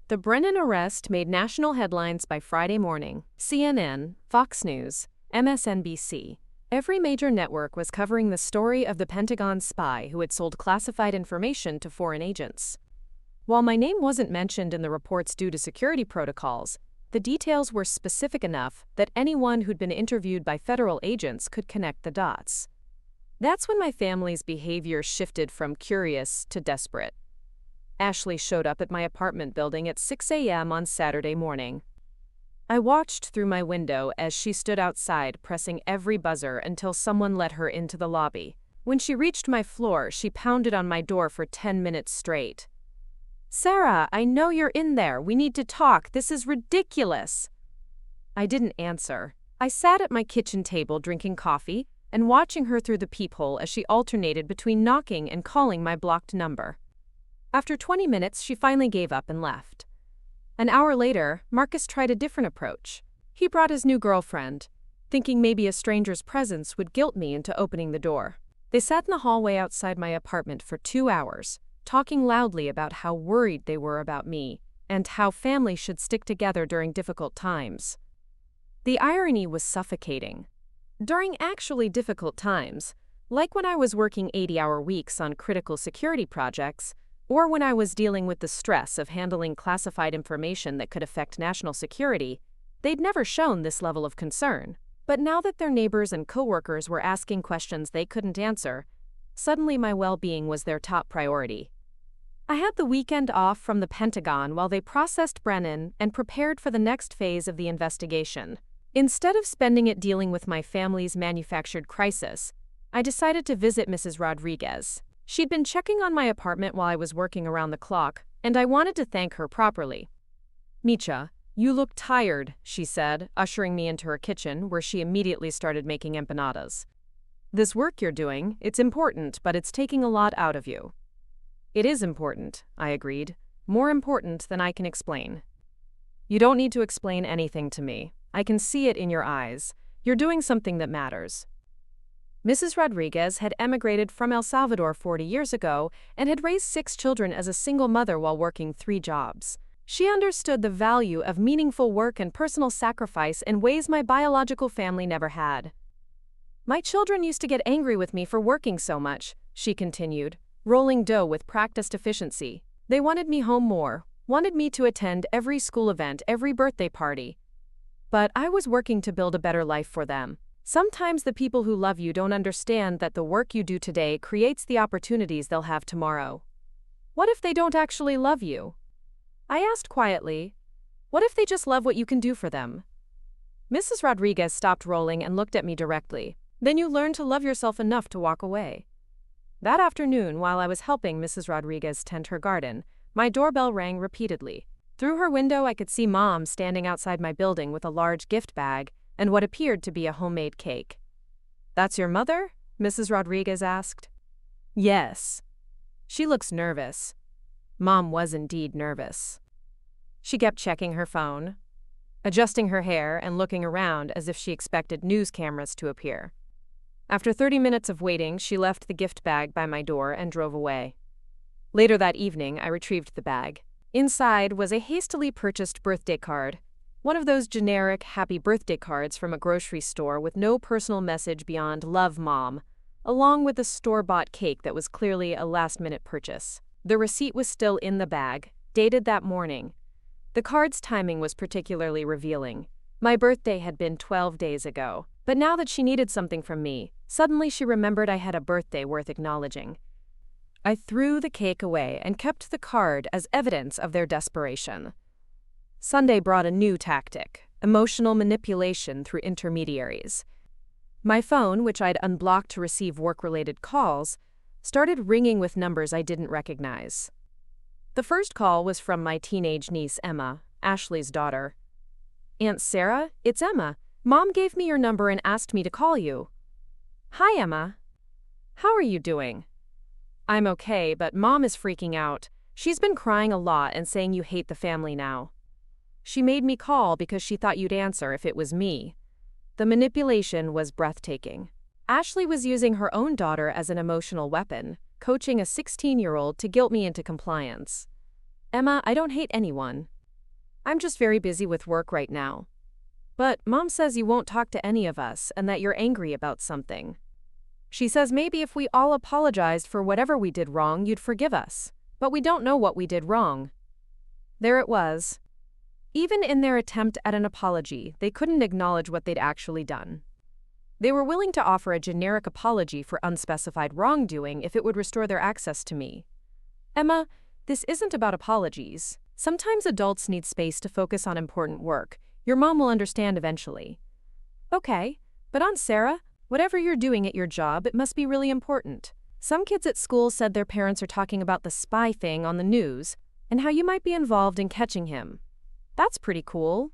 S1: The Brennan arrest made national headlines by Friday morning. CNN, Fox News, MSNBC. Every major network was covering the story of the Pentagon spy who had sold classified information to foreign agents. While my name wasn't mentioned in the reports due to security protocols, the details were specific enough that anyone who'd been interviewed by federal agents could connect the dots. That's when my family's behavior shifted from curious to desperate. Ashley showed up at my apartment building at 6 a.m. on Saturday morning. I watched through my window as she stood outside, pressing every buzzer until someone let her into the lobby. When she reached my floor, she pounded on my door for 10 minutes straight. "Sarah, I know you're in there. We need to talk. This is ridiculous." I didn't answer. I sat at my kitchen table drinking coffee and watching her through the peephole as she alternated between knocking and calling my blocked number. After 20 minutes, she finally gave up and left. An hour later, Marcus tried a different approach. He brought his new girlfriend, thinking maybe a stranger's presence would guilt me into opening the door. They sat in the hallway outside my apartment for 2 hours, talking loudly about how worried they were about me and how family should stick together during difficult times. The irony was suffocating. During actually difficult times, like when I was working 80-hour weeks on critical security projects, or when I was dealing with the stress of handling classified information that could affect national security, they'd never shown this level of concern. But now that their neighbors and coworkers were asking questions they couldn't answer, suddenly my well-being was their top priority. I had the weekend off from the Pentagon while they processed Brennan and prepared for the next phase of the investigation. Instead of spending it dealing with my family's manufactured crisis, I decided to visit Mrs. Rodriguez. She'd been checking on my apartment while I was working around the clock, and I wanted to thank her properly. "Micha, you look tired," she said, ushering me into her kitchen where she immediately started making empanadas. "This work you're doing, it's important, but it's taking a lot out of you." "It is important," I agreed. "More important than I can explain." "You don't need to explain anything to me. I can see it in your eyes. You're doing something that matters." Mrs. Rodriguez had emigrated from El Salvador 40 years ago and had raised 6 children as a single mother while working 3 jobs. She understood the value of meaningful work and personal sacrifice in ways my biological family never had. "My children used to get angry with me for working so much," she continued, rolling dough with practiced efficiency. "They wanted me home more, wanted me to attend every school event, every birthday party. But I was working to build a better life for them. Sometimes the people who love you don't understand that the work you do today creates the opportunities they'll have tomorrow. What if they don't actually love you?" I asked quietly, "What if they just love what you can do for them?" Mrs. Rodriguez stopped rolling and looked at me directly. "Then you learn to love yourself enough to walk away." That afternoon, while I was helping Mrs. Rodriguez tend her garden, my doorbell rang repeatedly. Through her window, I could see Mom standing outside my building with a large gift bag and what appeared to be a homemade cake. "That's your mother?" Mrs. Rodriguez asked. "Yes." "She looks nervous." Mom was indeed nervous. She kept checking her phone, adjusting her hair and looking around as if she expected news cameras to appear. After 30 minutes of waiting, she left the gift bag by my door and drove away. Later that evening, I retrieved the bag. Inside was a hastily purchased birthday card, one of those generic happy birthday cards from a grocery store with no personal message beyond "Love, Mom," along with a store-bought cake that was clearly a last-minute purchase. The receipt was still in the bag, dated that morning. The card's timing was particularly revealing. My birthday had been 12 days ago, but now that she needed something from me, suddenly she remembered I had a birthday worth acknowledging. I threw the cake away and kept the card as evidence of their desperation. Sunday brought a new tactic: emotional manipulation through intermediaries. My phone, which I'd unblocked to receive work-related calls, started ringing with numbers I didn't recognize. The first call was from my teenage niece Emma, Ashley's daughter. "Aunt Sarah, it's Emma. Mom gave me your number and asked me to call you." "Hi, Emma. How are you doing?" "I'm okay, but Mom is freaking out. She's been crying a lot and saying you hate the family now. She made me call because she thought you'd answer if it was me." The manipulation was breathtaking. Ashley was using her own daughter as an emotional weapon, coaching a 16-year-old to guilt me into compliance. "Emma, I don't hate anyone. I'm just very busy with work right now. But Mom says you won't talk to any of us and that you're angry about something. She says maybe if we all apologized for whatever we did wrong, you'd forgive us. But we don't know what we did wrong." There it was. Even in their attempt at an apology, they couldn't acknowledge what they'd actually done. They were willing to offer a generic apology for unspecified wrongdoing if it would restore their access to me. "Emma, this isn't about apologies. Sometimes adults need space to focus on important work. Your mom will understand eventually." "Okay, but Aunt Sarah, whatever you're doing at your job, it must be really important. Some kids at school said their parents are talking about the spy thing on the news and how you might be involved in catching him. That's pretty cool."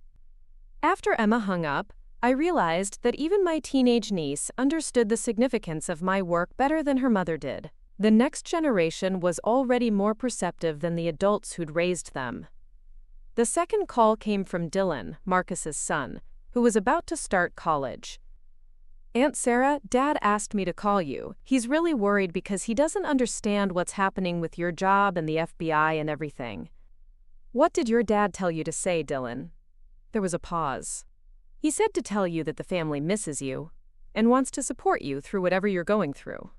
S1: After Emma hung up, I realized that even my teenage niece understood the significance of my work better than her mother did. The next generation was already more perceptive than the adults who'd raised them. The second call came from Dylan, Marcus's son, who was about to start college. "Aunt Sarah, Dad asked me to call you. He's really worried because he doesn't understand what's happening with your job and the FBI and everything." "What did your dad tell you to say, Dylan?" There was a pause. "He said to tell you that the family misses you and wants to support you through whatever you're going through.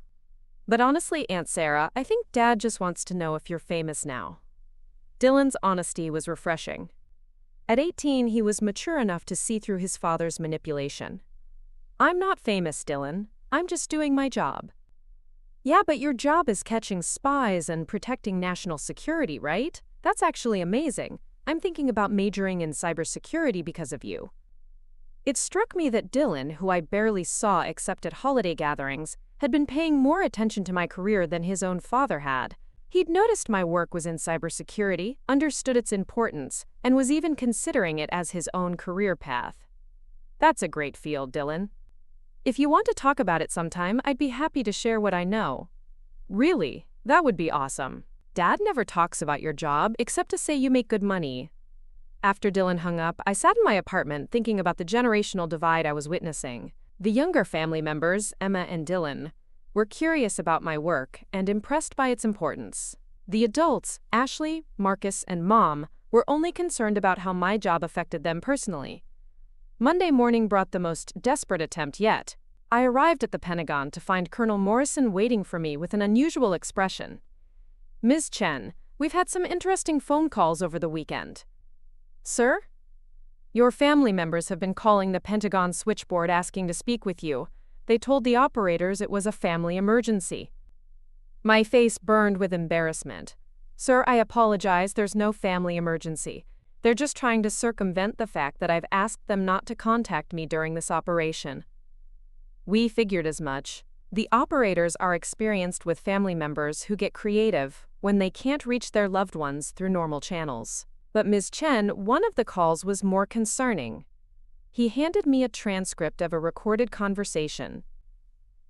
S1: But honestly, Aunt Sarah, I think Dad just wants to know if you're famous now." Dylan's honesty was refreshing. At 18, he was mature enough to see through his father's manipulation. "I'm not famous, Dylan. I'm just doing my job." "Yeah, but your job is catching spies and protecting national security, right? That's actually amazing. I'm thinking about majoring in cybersecurity because of you." It struck me that Dylan, who I barely saw except at holiday gatherings, had been paying more attention to my career than his own father had. He'd noticed my work was in cybersecurity, understood its importance, and was even considering it as his own career path. "That's a great field, Dylan. If you want to talk about it sometime, I'd be happy to share what I know." "Really? That would be awesome. Dad never talks about your job except to say you make good money." After Dylan hung up, I sat in my apartment thinking about the generational divide I was witnessing. The younger family members, Emma and Dylan, were curious about my work and impressed by its importance. The adults, Ashley, Marcus, and Mom, were only concerned about how my job affected them personally. Monday morning brought the most desperate attempt yet. I arrived at the Pentagon to find Colonel Morrison waiting for me with an unusual expression. "Ms. Chen, we've had some interesting phone calls over the weekend." "Sir?" "Your family members have been calling the Pentagon switchboard asking to speak with you. They told the operators it was a family emergency." My face burned with embarrassment. Sir, I apologize, there's no family emergency. They're just trying to circumvent the fact that I've asked them not to contact me during this operation. We figured as much. The operators are experienced with family members who get creative when they can't reach their loved ones through normal channels. But Ms. Chen, one of the calls was more concerning. He handed me a transcript of a recorded conversation.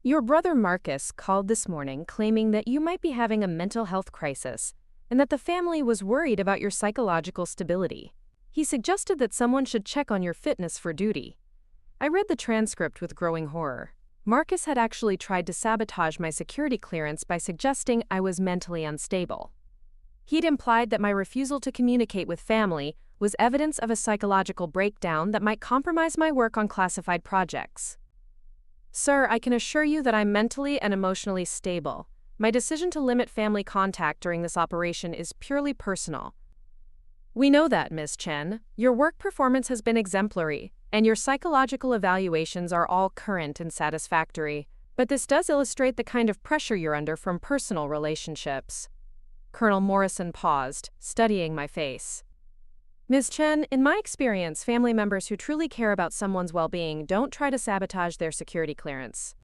S1: Your brother Marcus called this morning claiming that you might be having a mental health crisis and that the family was worried about your psychological stability. He suggested that someone should check on your fitness for duty. I read the transcript with growing horror. Marcus had actually tried to sabotage my security clearance by suggesting I was mentally unstable. He'd implied that my refusal to communicate with family was evidence of a psychological breakdown that might compromise my work on classified projects. Sir, I can assure you that I'm mentally and emotionally stable. My decision to limit family contact during this operation is purely personal. We know that, Ms. Chen. Your work performance has been exemplary, and your psychological evaluations are all current and satisfactory, but this does illustrate the kind of pressure you're under from personal relationships. Colonel Morrison paused, studying my face. Ms. Chen, in my experience, family members who truly care about someone's well-being don't try to sabotage their security clearance.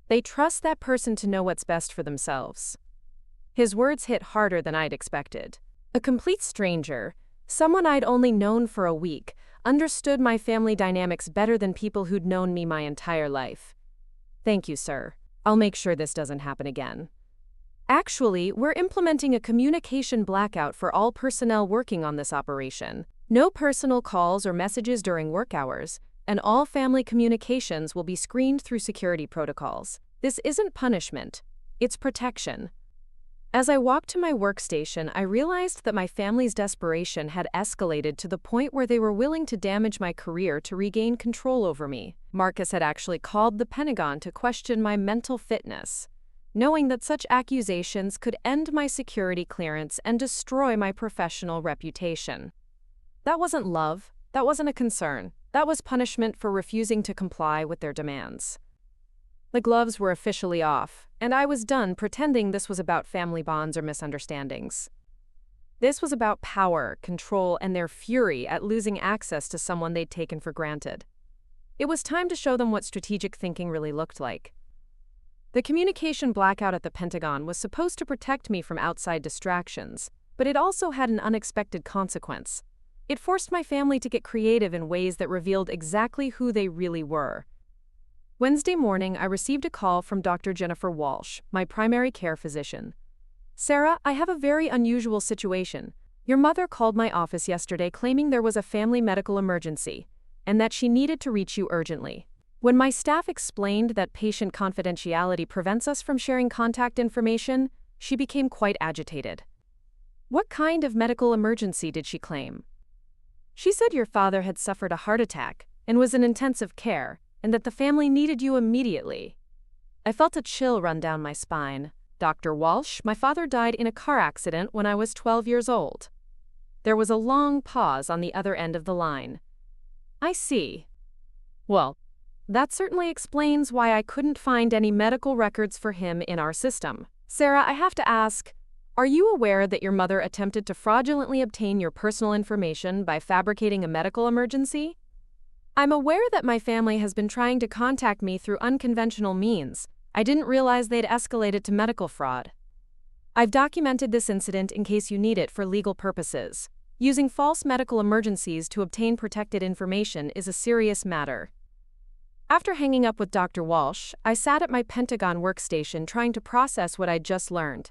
S1: They trust that person to know what's best for themselves. His words hit harder than I'd expected. A complete stranger, someone I'd only known for a week, understood my family dynamics better than people who'd known me my entire life. Thank you, sir. I'll make sure this doesn't happen again. Actually, we're implementing a communication blackout for all personnel working on this operation. No personal calls or messages during work hours, and all family communications will be screened through security protocols. This isn't punishment, it's protection. As I walked to my workstation, I realized that my family's desperation had escalated to the point where they were willing to damage my career to regain control over me. Marcus had actually called the Pentagon to question my mental fitness, knowing that such accusations could end my security clearance and destroy my professional reputation. That wasn't love, that wasn't a concern. That was punishment for refusing to comply with their demands. The gloves were officially off, and I was done pretending this was about family bonds or misunderstandings. This was about power, control, and their fury at losing access to someone they'd taken for granted. It was time to show them what strategic thinking really looked like. The communication blackout at the Pentagon was supposed to protect me from outside distractions, but it also had an unexpected consequence. It forced my family to get creative in ways that revealed exactly who they really were. Wednesday morning, I received a call from Dr. Jennifer Walsh, my primary care physician. Sarah, I have a very unusual situation. Your mother called my office yesterday claiming there was a family medical emergency, and that she needed to reach you urgently. When my staff explained that patient confidentiality prevents us from sharing contact information, she became quite agitated. What kind of medical emergency did she claim? She said your father had suffered a heart attack and was in intensive care, and that the family needed you immediately. I felt a chill run down my spine. Dr. Walsh, my father died in a car accident when I was 12 years old. There was a long pause on the other end of the line. I see. Well, that certainly explains why I couldn't find any medical records for him in our system. Sarah, I have to ask, are you aware that your mother attempted to fraudulently obtain your personal information by fabricating a medical emergency? I'm aware that my family has been trying to contact me through unconventional means. I didn't realize they'd escalated to medical fraud. I've documented this incident in case you need it for legal purposes. Using false medical emergencies to obtain protected information is a serious matter. After hanging up with Dr. Walsh, I sat at my Pentagon workstation trying to process what I'd just learned.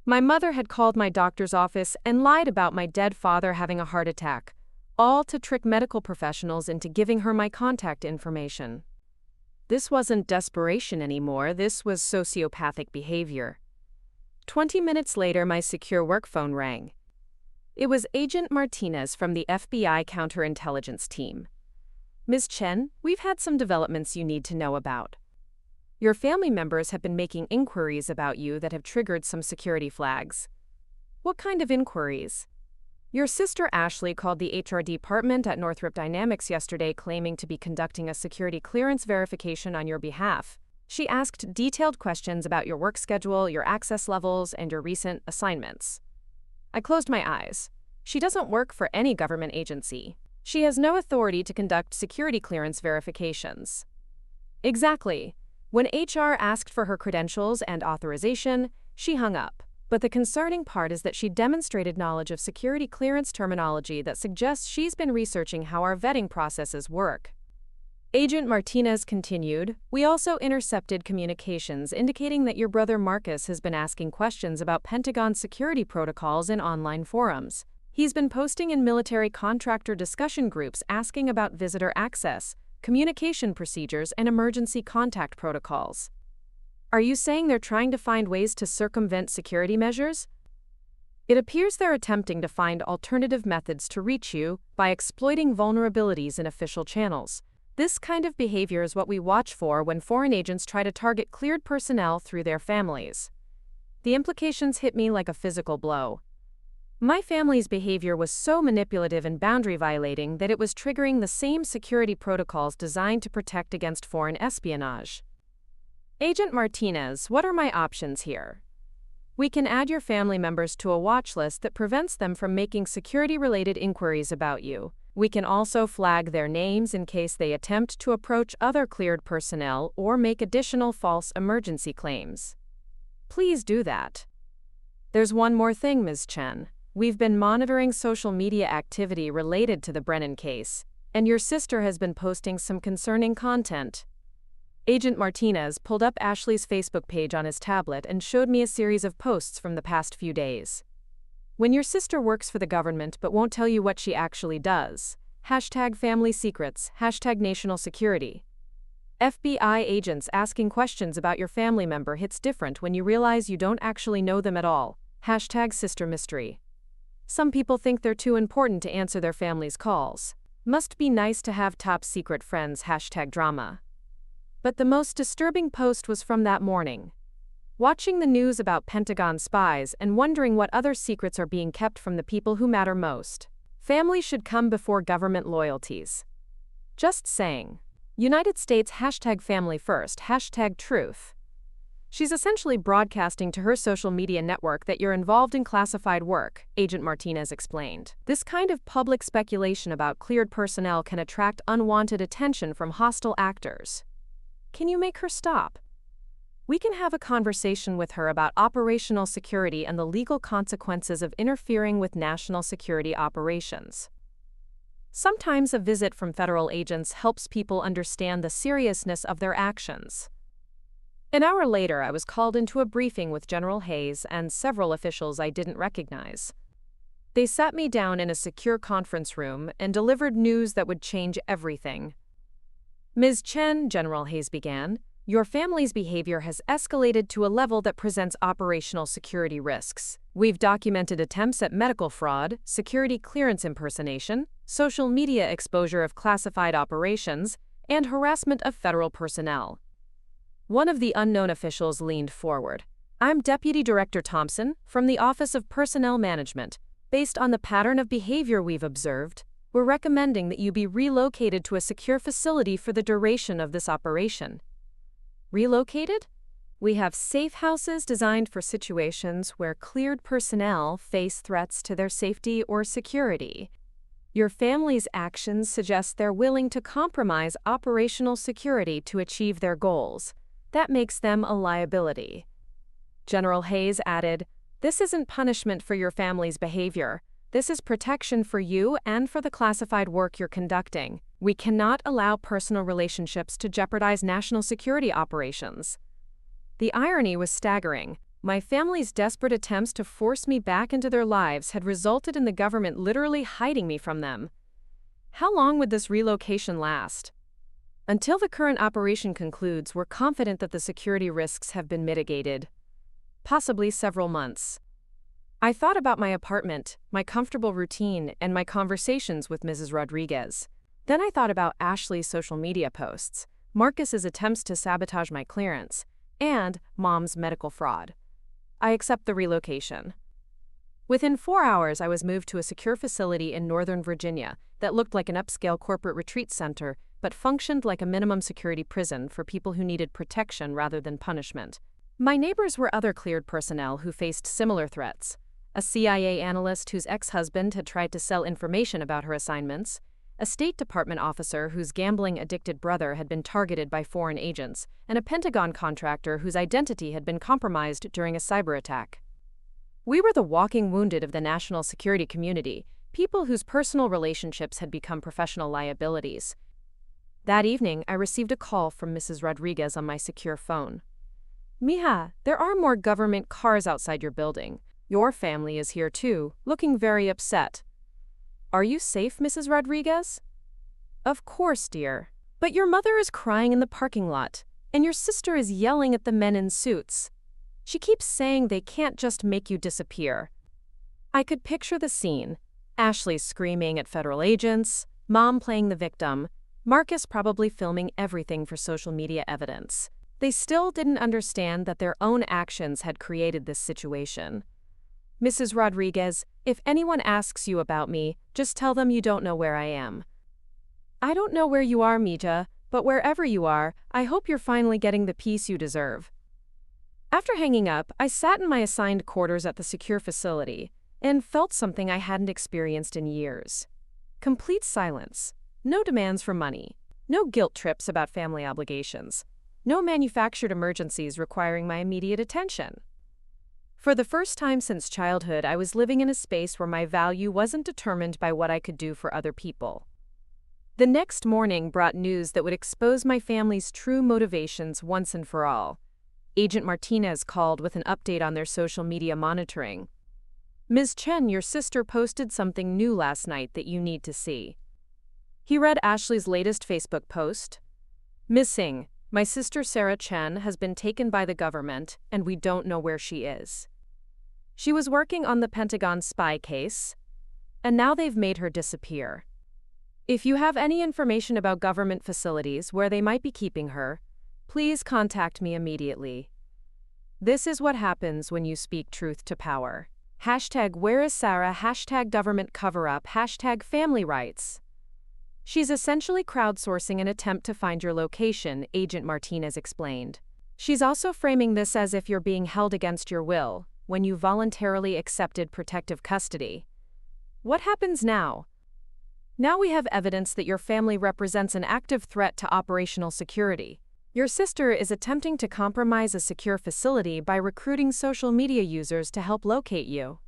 S1: My mother had called my doctor's office and lied about my dead father having a heart attack, all to trick medical professionals into giving her my contact information. This wasn't desperation anymore, this was sociopathic behavior. 20 minutes later, my secure work phone rang. It was Agent Martinez from the FBI counterintelligence team. Ms. Chen, we've had some developments you need to know about. Your family members have been making inquiries about you that have triggered some security flags. What kind of inquiries? Your sister Ashley called the HR department at Northrop Dynamics yesterday claiming to be conducting a security clearance verification on your behalf. She asked detailed questions about your work schedule, your access levels, and your recent assignments. I closed my eyes. She doesn't work for any government agency. She has no authority to conduct security clearance verifications. Exactly. When HR asked for her credentials and authorization, she hung up. But the concerning part is that she demonstrated knowledge of security clearance terminology that suggests she's been researching how our vetting processes work. Agent Martinez continued, "We also intercepted communications indicating that your brother Marcus has been asking questions about Pentagon security protocols in online forums. He's been posting in military contractor discussion groups asking about visitor access, communication procedures, and emergency contact protocols. Are you saying they're trying to find ways to circumvent security measures? It appears they're attempting to find alternative methods to reach you by exploiting vulnerabilities in official channels. This kind of behavior is what we watch for when foreign agents try to target cleared personnel through their families." The implications hit me like a physical blow. My family's behavior was so manipulative and boundary violating that it was triggering the same security protocols designed to protect against foreign espionage. Agent Martinez, what are my options here? We can add your family members to a watch list that prevents them from making security-related inquiries about you. We can also flag their names in case they attempt to approach other cleared personnel or make additional false emergency claims. Please do that. There's one more thing, Ms. Chen. We've been monitoring social media activity related to the Brennan case, and your sister has been posting some concerning content. Agent Martinez pulled up Ashley's Facebook page on his tablet and showed me a series of posts from the past few days. When your sister works for the government but won't tell you what she actually does. #family secrets, #national security. FBI agents asking questions about your family member hits different when you realize you don't actually know them at all. #sister mystery. Some people think they're too important to answer their family's calls. Must be nice to have top secret friends. #drama. But the most disturbing post was from that morning. Watching the news about Pentagon spies and wondering what other secrets are being kept from the people who matter most. Family should come before government loyalties. Just saying. United States #family first, #truth. She's essentially broadcasting to her social media network that you're involved in classified work, Agent Martinez explained. This kind of public speculation about cleared personnel can attract unwanted attention from hostile actors. Can you make her stop? We can have a conversation with her about operational security and the legal consequences of interfering with national security operations. Sometimes a visit from federal agents helps people understand the seriousness of their actions. An hour later, I was called into a briefing with General Reyes and several officials I didn't recognize. They sat me down in a secure conference room and delivered news that would change everything. "Ms. Chen," General Reyes began, "your family's behavior has escalated to a level that presents operational security risks. We've documented attempts at medical fraud, security clearance impersonation, social media exposure of classified operations, and harassment of federal personnel." One of the unknown officials leaned forward. "I'm Deputy Director Thompson, from the Office of Personnel Management. Based on the pattern of behavior we've observed, we're recommending that you be relocated to a secure facility for the duration of this operation." Relocated? We have safe houses designed for situations where cleared personnel face threats to their safety or security. Your family's actions suggest they're willing to compromise operational security to achieve their goals. That makes them a liability. General Reyes added, "This isn't punishment for your family's behavior. This is protection for you and for the classified work you're conducting. We cannot allow personal relationships to jeopardize national security operations." The irony was staggering. My family's desperate attempts to force me back into their lives had resulted in the government literally hiding me from them. How long would this relocation last? Until the current operation concludes, we're confident that the security risks have been mitigated. Possibly several months. I thought about my apartment, my comfortable routine, and my conversations with Mrs. Rodriguez. Then I thought about Ashley's social media posts, Marcus's attempts to sabotage my clearance, and Mom's medical fraud. I accept the relocation. Within 4 hours, I was moved to a secure facility in Northern Virginia that looked like an upscale corporate retreat center but functioned like a minimum security prison for people who needed protection rather than punishment. My neighbors were other cleared personnel who faced similar threats. a CIA analyst whose ex-husband had tried to sell information about her assignments, a State Department officer whose gambling-addicted brother had been targeted by foreign agents, and a Pentagon contractor whose identity had been compromised during a cyber attack. We were the walking wounded of the national security community, people whose personal relationships had become professional liabilities. That evening, I received a call from Mrs. Rodriguez on my secure phone. "Mija, there are more government cars outside your building. Your family is here too, looking very upset." "Are you safe, Mrs. Rodriguez?" "Of course, dear. But your mother is crying in the parking lot, and your sister is yelling at the men in suits. She keeps saying they can't just make you disappear." I could picture the scene. Ashley screaming at federal agents, Mom playing the victim, Marcus probably filming everything for social media evidence. They still didn't understand that their own actions had created this situation. "Mrs. Rodriguez, if anyone asks you about me, just tell them you don't know where I am." "I don't know where you are, Mija, but wherever you are, I hope you're finally getting the peace you deserve." After hanging up, I sat in my assigned quarters at the secure facility and felt something I hadn't experienced in years. Complete silence. No demands for money. No guilt trips about family obligations. No manufactured emergencies requiring my immediate attention. For the first time since childhood, I was living in a space where my value wasn't determined by what I could do for other people. The next morning brought news that would expose my family's true motivations once and for all. Agent Martinez called with an update on their social media monitoring. "Ms. Chen, your sister posted something new last night that you need to see." He read Ashley's latest Facebook post. "Missing. My sister Sarah Chen has been taken by the government, and we don't know where she is. She was working on the Pentagon spy case, and now they've made her disappear. If you have any information about government facilities where they might be keeping her, please contact me immediately." This is what happens when you speak truth to power. #Where is Sarah? #government cover-up. #family rights. "She's essentially crowdsourcing an attempt to find your location," Agent Martinez explained. "She's also framing this as if you're being held against your will, when you voluntarily accepted protective custody. What happens now? Now we have evidence that your family represents an active threat to operational security. Your sister is attempting to compromise a secure facility by recruiting social media users to help locate you.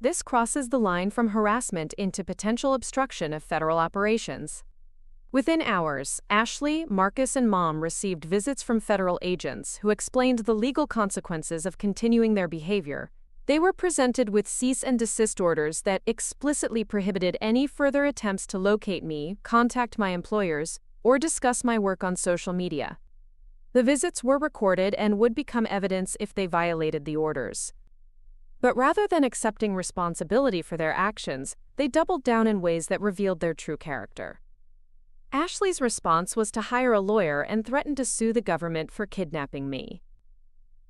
S1: This crosses the line from harassment into potential obstruction of federal operations." Within hours, Ashley, Marcus, and Mom received visits from federal agents who explained the legal consequences of continuing their behavior. They were presented with cease and desist orders that explicitly prohibited any further attempts to locate me, contact my employers, or discuss my work on social media. The visits were recorded and would become evidence if they violated the orders. But rather than accepting responsibility for their actions, they doubled down in ways that revealed their true character. Ashley's response was to hire a lawyer and threaten to sue the government for kidnapping me.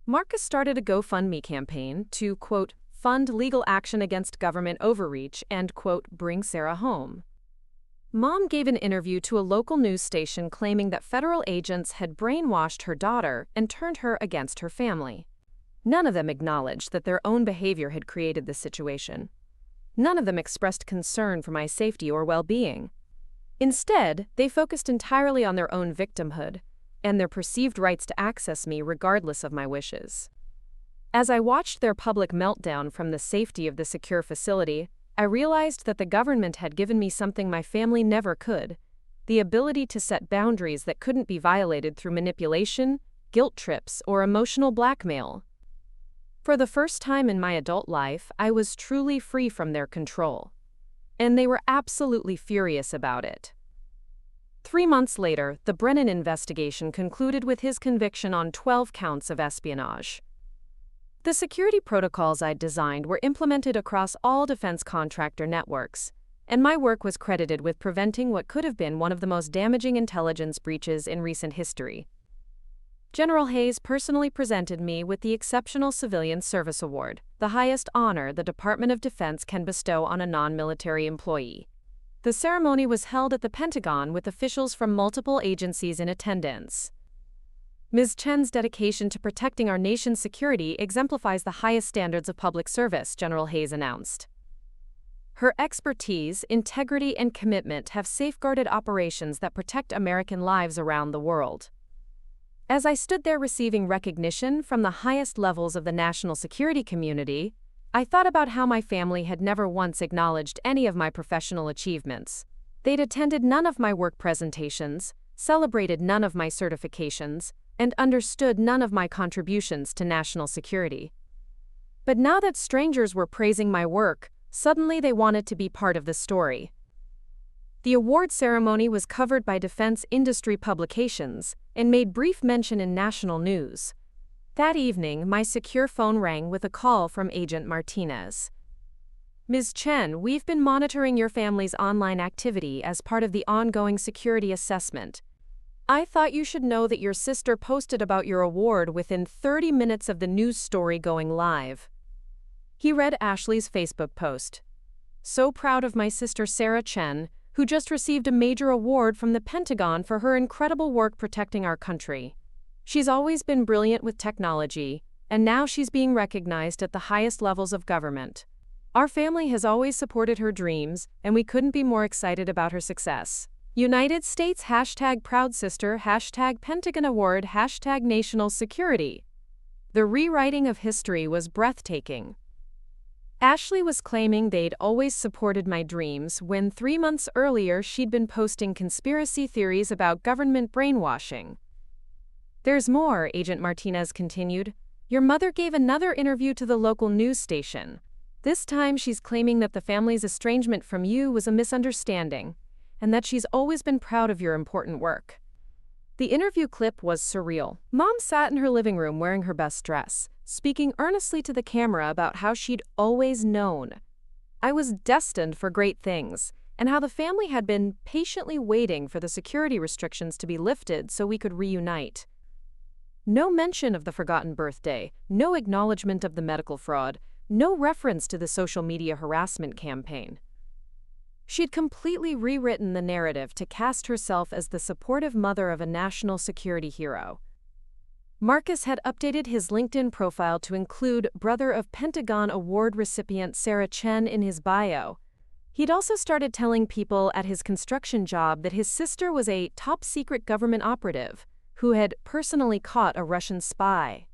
S1: Marcus started a GoFundMe campaign to, quote, fund legal action against government overreach and, quote, bring Sarah home. Mom gave an interview to a local news station claiming that federal agents had brainwashed her daughter and turned her against her family. None of them acknowledged that their own behavior had created this situation. None of them expressed concern for my safety or well-being. Instead, they focused entirely on their own victimhood and their perceived rights to access me regardless of my wishes. As I watched their public meltdown from the safety of the secure facility, I realized that the government had given me something my family never could: the ability to set boundaries that couldn't be violated through manipulation, guilt trips, or emotional blackmail. For the first time in my adult life, I was truly free from their control. And they were absolutely furious about it. 3 months later, the Brennan investigation concluded with his conviction on 12 counts of espionage. The security protocols I'd designed were implemented across all defense contractor networks, and my work was credited with preventing what could have been one of the most damaging intelligence breaches in recent history. General Hayes personally presented me with the Exceptional Civilian Service Award, the highest honor the Department of Defense can bestow on a non-military employee. The ceremony was held at the Pentagon with officials from multiple agencies in attendance. Ms. Chen's dedication to protecting our nation's security exemplifies the highest standards of public service, General Hayes announced. Her expertise, integrity, and commitment have safeguarded operations that protect American lives around the world. As I stood there receiving recognition from the highest levels of the national security community, I thought about how my family had never once acknowledged any of my professional achievements. They'd attended none of my work presentations, celebrated none of my certifications, and understood none of my contributions to national security. But now that strangers were praising my work, suddenly they wanted to be part of the story. The award ceremony was covered by defense industry publications and made brief mention in national news. That evening, my secure phone rang with a call from Agent Martinez. Ms. Chen, we've been monitoring your family's online activity as part of the ongoing security assessment. I thought you should know that your sister posted about your award within 30 minutes of the news story going live. He read Ashley's Facebook post. So proud of my sister Sarah Chen, who just received a major award from the Pentagon for her incredible work protecting our country. She's always been brilliant with technology, and now she's being recognized at the highest levels of government. Our family has always supported her dreams, and we couldn't be more excited about her success. United States #Proud Sister #Pentagon Award #National Security. The rewriting of history was breathtaking. Ashley was claiming they'd always supported my dreams when 3 months earlier she'd been posting conspiracy theories about government brainwashing. There's more, Agent Martinez continued. Your mother gave another interview to the local news station. This time she's claiming that the family's estrangement from you was a misunderstanding, and that she's always been proud of your important work. The interview clip was surreal. Mom sat in her living room wearing her best dress, speaking earnestly to the camera about how she'd always known I was destined for great things, and how the family had been patiently waiting for the security restrictions to be lifted so we could reunite. No mention of the forgotten birthday, no acknowledgement of the medical fraud, no reference to the social media harassment campaign. She'd completely rewritten the narrative to cast herself as the supportive mother of a national security hero. Marcus had updated his LinkedIn profile to include brother of Pentagon Award recipient Sarah Chen in his bio. He'd also started telling people at his construction job that his sister was a top-secret government operative who had personally caught a Russian spy.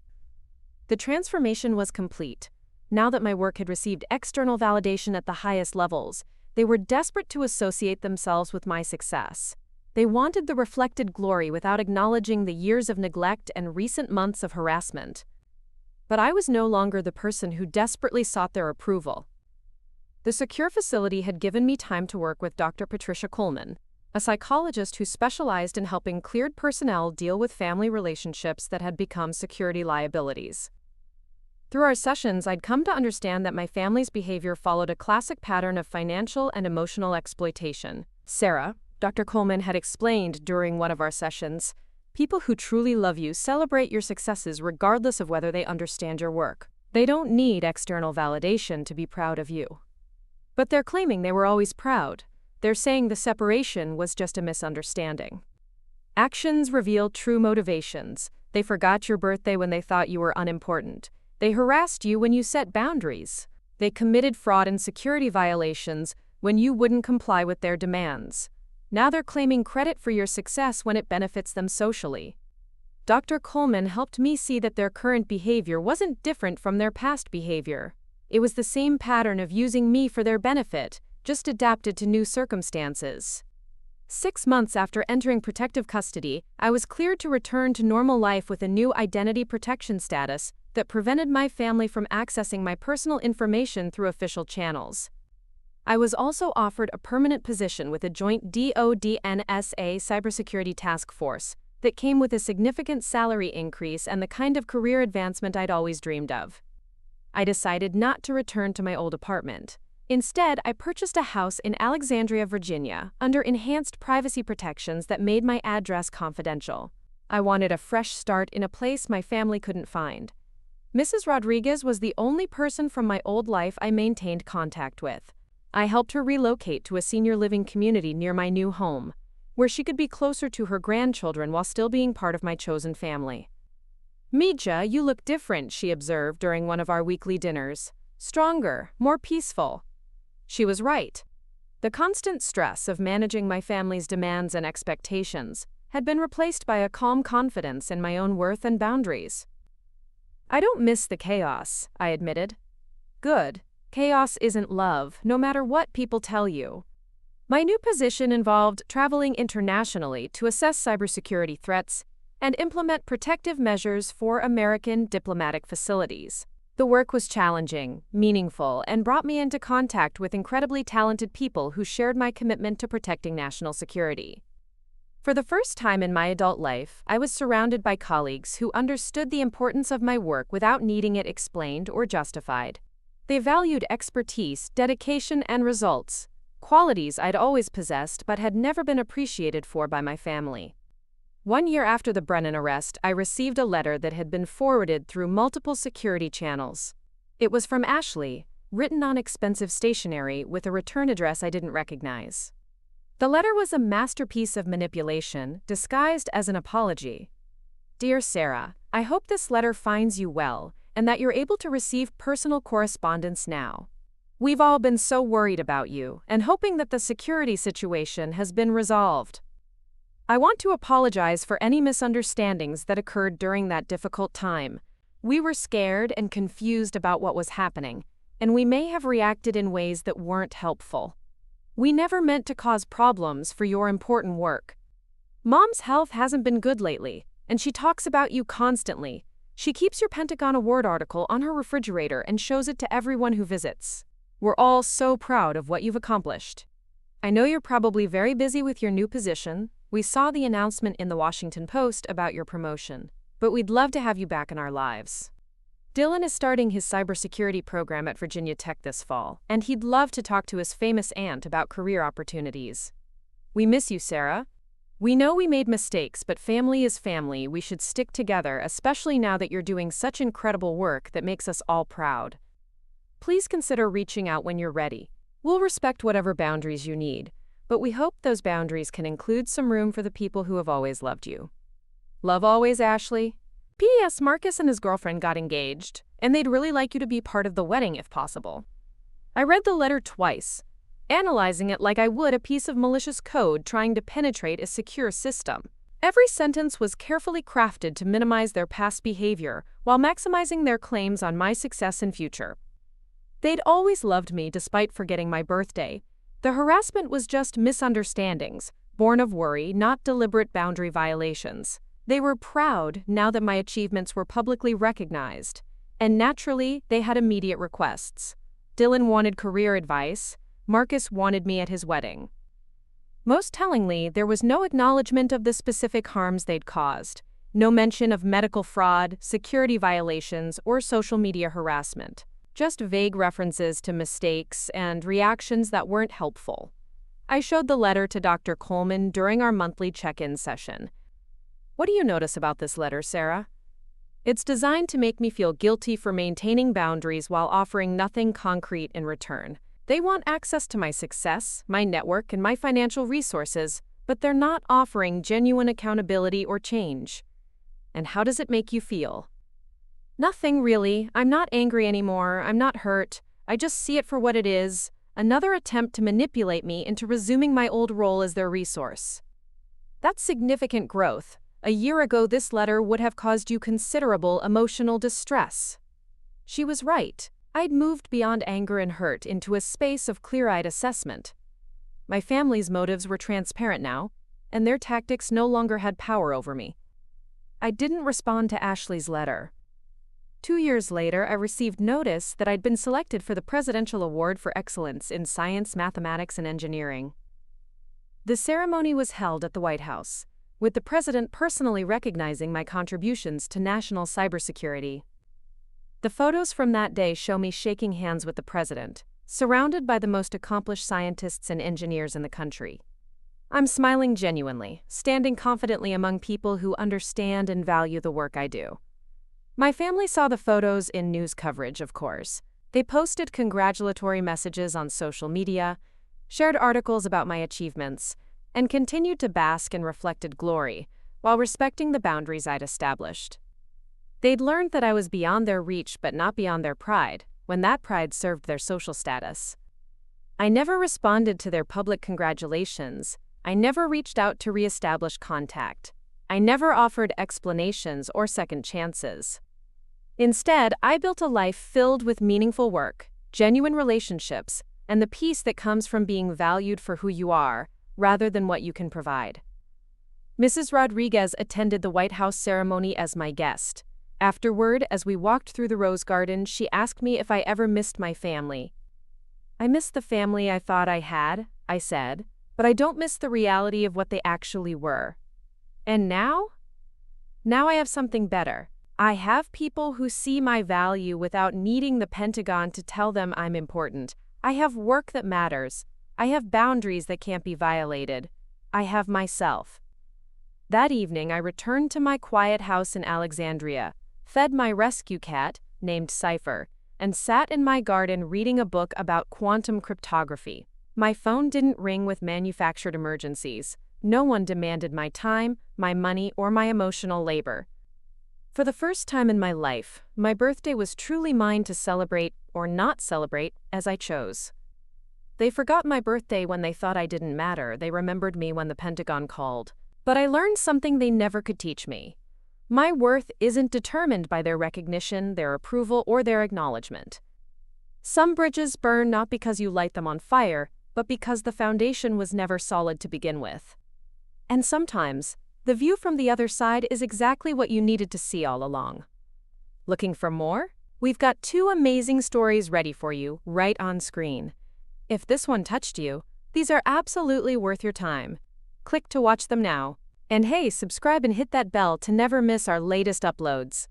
S1: The transformation was complete. Now that my work had received external validation at the highest levels, they were desperate to associate themselves with my success. They wanted the reflected glory without acknowledging the years of neglect and recent months of harassment. But I was no longer the person who desperately sought their approval. The secure facility had given me time to work with Dr. Patricia Coleman, a psychologist who specialized in helping cleared personnel deal with family relationships that had become security liabilities. Through our sessions, I'd come to understand that my family's behavior followed a classic pattern of financial and emotional exploitation. Sarah, Dr. Coleman had explained during one of our sessions, people who truly love you celebrate your successes regardless of whether they understand your work. They don't need external validation to be proud of you. But they're claiming they were always proud. They're saying the separation was just a misunderstanding. Actions reveal true motivations. They forgot your birthday when they thought you were unimportant. They harassed you when you set boundaries. They committed fraud and security violations when you wouldn't comply with their demands. Now they're claiming credit for your success when it benefits them socially. Dr. Coleman helped me see that their current behavior wasn't different from their past behavior. It was the same pattern of using me for their benefit, just adapted to new circumstances. 6 months after entering protective custody, I was cleared to return to normal life with a new identity protection status that prevented my family from accessing my personal information through official channels. I was also offered a permanent position with a joint DoD-NSA cybersecurity task force that came with a significant salary increase and the kind of career advancement I'd always dreamed of. I decided not to return to my old apartment. Instead, I purchased a house in Alexandria, Virginia, under enhanced privacy protections that made my address confidential. I wanted a fresh start in a place my family couldn't find. Mrs. Rodriguez was the only person from my old life I maintained contact with. I helped her relocate to a senior living community near my new home. where she could be closer to her grandchildren while still being part of my chosen family. "Mija, you look different," she observed during one of our weekly dinners. "Stronger, more peaceful." She was right. The constant stress of managing my family's demands and expectations had been replaced by a calm confidence in my own worth and boundaries. "I don't miss the chaos," I admitted. "Good. Chaos isn't love, no matter what people tell you." My new position involved traveling internationally to assess cybersecurity threats and implement protective measures for American diplomatic facilities. The work was challenging, meaningful, and brought me into contact with incredibly talented people who shared my commitment to protecting national security. For the first time in my adult life, I was surrounded by colleagues who understood the importance of my work without needing it explained or justified. They valued expertise, dedication, and results, qualities I'd always possessed but had never been appreciated for by my family. 1 year after the Brennan arrest, I received a letter that had been forwarded through multiple security channels. It was from Ashley, written on expensive stationery with a return address I didn't recognize. The letter was a masterpiece of manipulation, disguised as an apology. "Dear Sarah, I hope this letter finds you well, and that you're able to receive personal correspondence now. We've all been so worried about you, and hoping that the security situation has been resolved. I want to apologize for any misunderstandings that occurred during that difficult time. We were scared and confused about what was happening, and we may have reacted in ways that weren't helpful. We never meant to cause problems for your important work. Mom's health hasn't been good lately, and she talks about you constantly. She keeps your Pentagon award article on her refrigerator and shows it to everyone who visits. We're all so proud of what you've accomplished. I know you're probably very busy with your new position. We saw the announcement in the Washington Post about your promotion, but we'd love to have you back in our lives. Dylan is starting his cybersecurity program at Virginia Tech this fall, and he'd love to talk to his famous aunt about career opportunities. We miss you, Sarah. We know we made mistakes, but family is family. We should stick together, especially now that you're doing such incredible work that makes us all proud. Please consider reaching out when you're ready. We'll respect whatever boundaries you need, but we hope those boundaries can include some room for the people who have always loved you. Love always, Ashley. P.S. Marcus and his girlfriend got engaged, and they'd really like you to be part of the wedding if possible." I read the letter twice, analyzing it like I would a piece of malicious code trying to penetrate a secure system. Every sentence was carefully crafted to minimize their past behavior while maximizing their claims on my success and future. They'd always loved me despite forgetting my birthday. The harassment was just misunderstandings, born of worry, not deliberate boundary violations. They were proud now that my achievements were publicly recognized, and naturally, they had immediate requests. Dylan wanted career advice. Marcus wanted me at his wedding. Most tellingly, there was no acknowledgement of the specific harms they'd caused, no mention of medical fraud, security violations, or social media harassment. Just vague references to mistakes and reactions that weren't helpful. I showed the letter to Dr. Coleman during our monthly check-in session. "What do you notice about this letter, Sarah?" "It's designed to make me feel guilty for maintaining boundaries while offering nothing concrete in return. They want access to my success, my network, and my financial resources, but they're not offering genuine accountability or change. And how does it make you feel?" "Nothing, really. I'm not angry anymore. I'm not hurt. I just see it for what it is, another attempt to manipulate me into resuming my old role as their resource." "That's significant growth. A year ago, this letter would have caused you considerable emotional distress." She was right. I'd moved beyond anger and hurt into a space of clear-eyed assessment. My family's motives were transparent now, and their tactics no longer had power over me. I didn't respond to Ashley's letter. 2 years later, I received notice that I'd been selected for the Presidential Award for Excellence in Science, Mathematics, and Engineering. The ceremony was held at the White House, with the president personally recognizing my contributions to national cybersecurity. The photos from that day show me shaking hands with the president, surrounded by the most accomplished scientists and engineers in the country. I'm smiling genuinely, standing confidently among people who understand and value the work I do. My family saw the photos in news coverage, of course. They posted congratulatory messages on social media, shared articles about my achievements, and continued to bask in reflected glory, while respecting the boundaries I'd established. They'd learned that I was beyond their reach but not beyond their pride, when that pride served their social status. I never responded to their public congratulations. I never reached out to reestablish contact. I never offered explanations or second chances. Instead, I built a life filled with meaningful work, genuine relationships, and the peace that comes from being valued for who you are, rather than what you can provide. Mrs. Rodriguez attended the White House ceremony as my guest. Afterward, as we walked through the Rose Garden, she asked me if I ever missed my family. "I miss the family I thought I had," I said, "but I don't miss the reality of what they actually were." And now? Now I have something better. I have people who see my value without needing the Pentagon to tell them I'm important. I have work that matters. I have boundaries that can't be violated. I have myself. That evening, I returned to my quiet house in Alexandria, fed my rescue cat, named Cypher, and sat in my garden reading a book about quantum cryptography. My phone didn't ring with manufactured emergencies. No one demanded my time, my money, or my emotional labor. For the first time in my life, my birthday was truly mine to celebrate or not celebrate as I chose. They forgot my birthday when they thought I didn't matter. They remembered me when the Pentagon called. But I learned something they never could teach me. My worth isn't determined by their recognition, their approval, or their acknowledgement. Some bridges burn not because you light them on fire, but because the foundation was never solid to begin with. And sometimes, the view from the other side is exactly what you needed to see all along. Looking for more? We've got 2 amazing stories ready for you, right on screen. If this one touched you, these are absolutely worth your time. Click to watch them now. And hey, subscribe and hit that bell to never miss our latest uploads.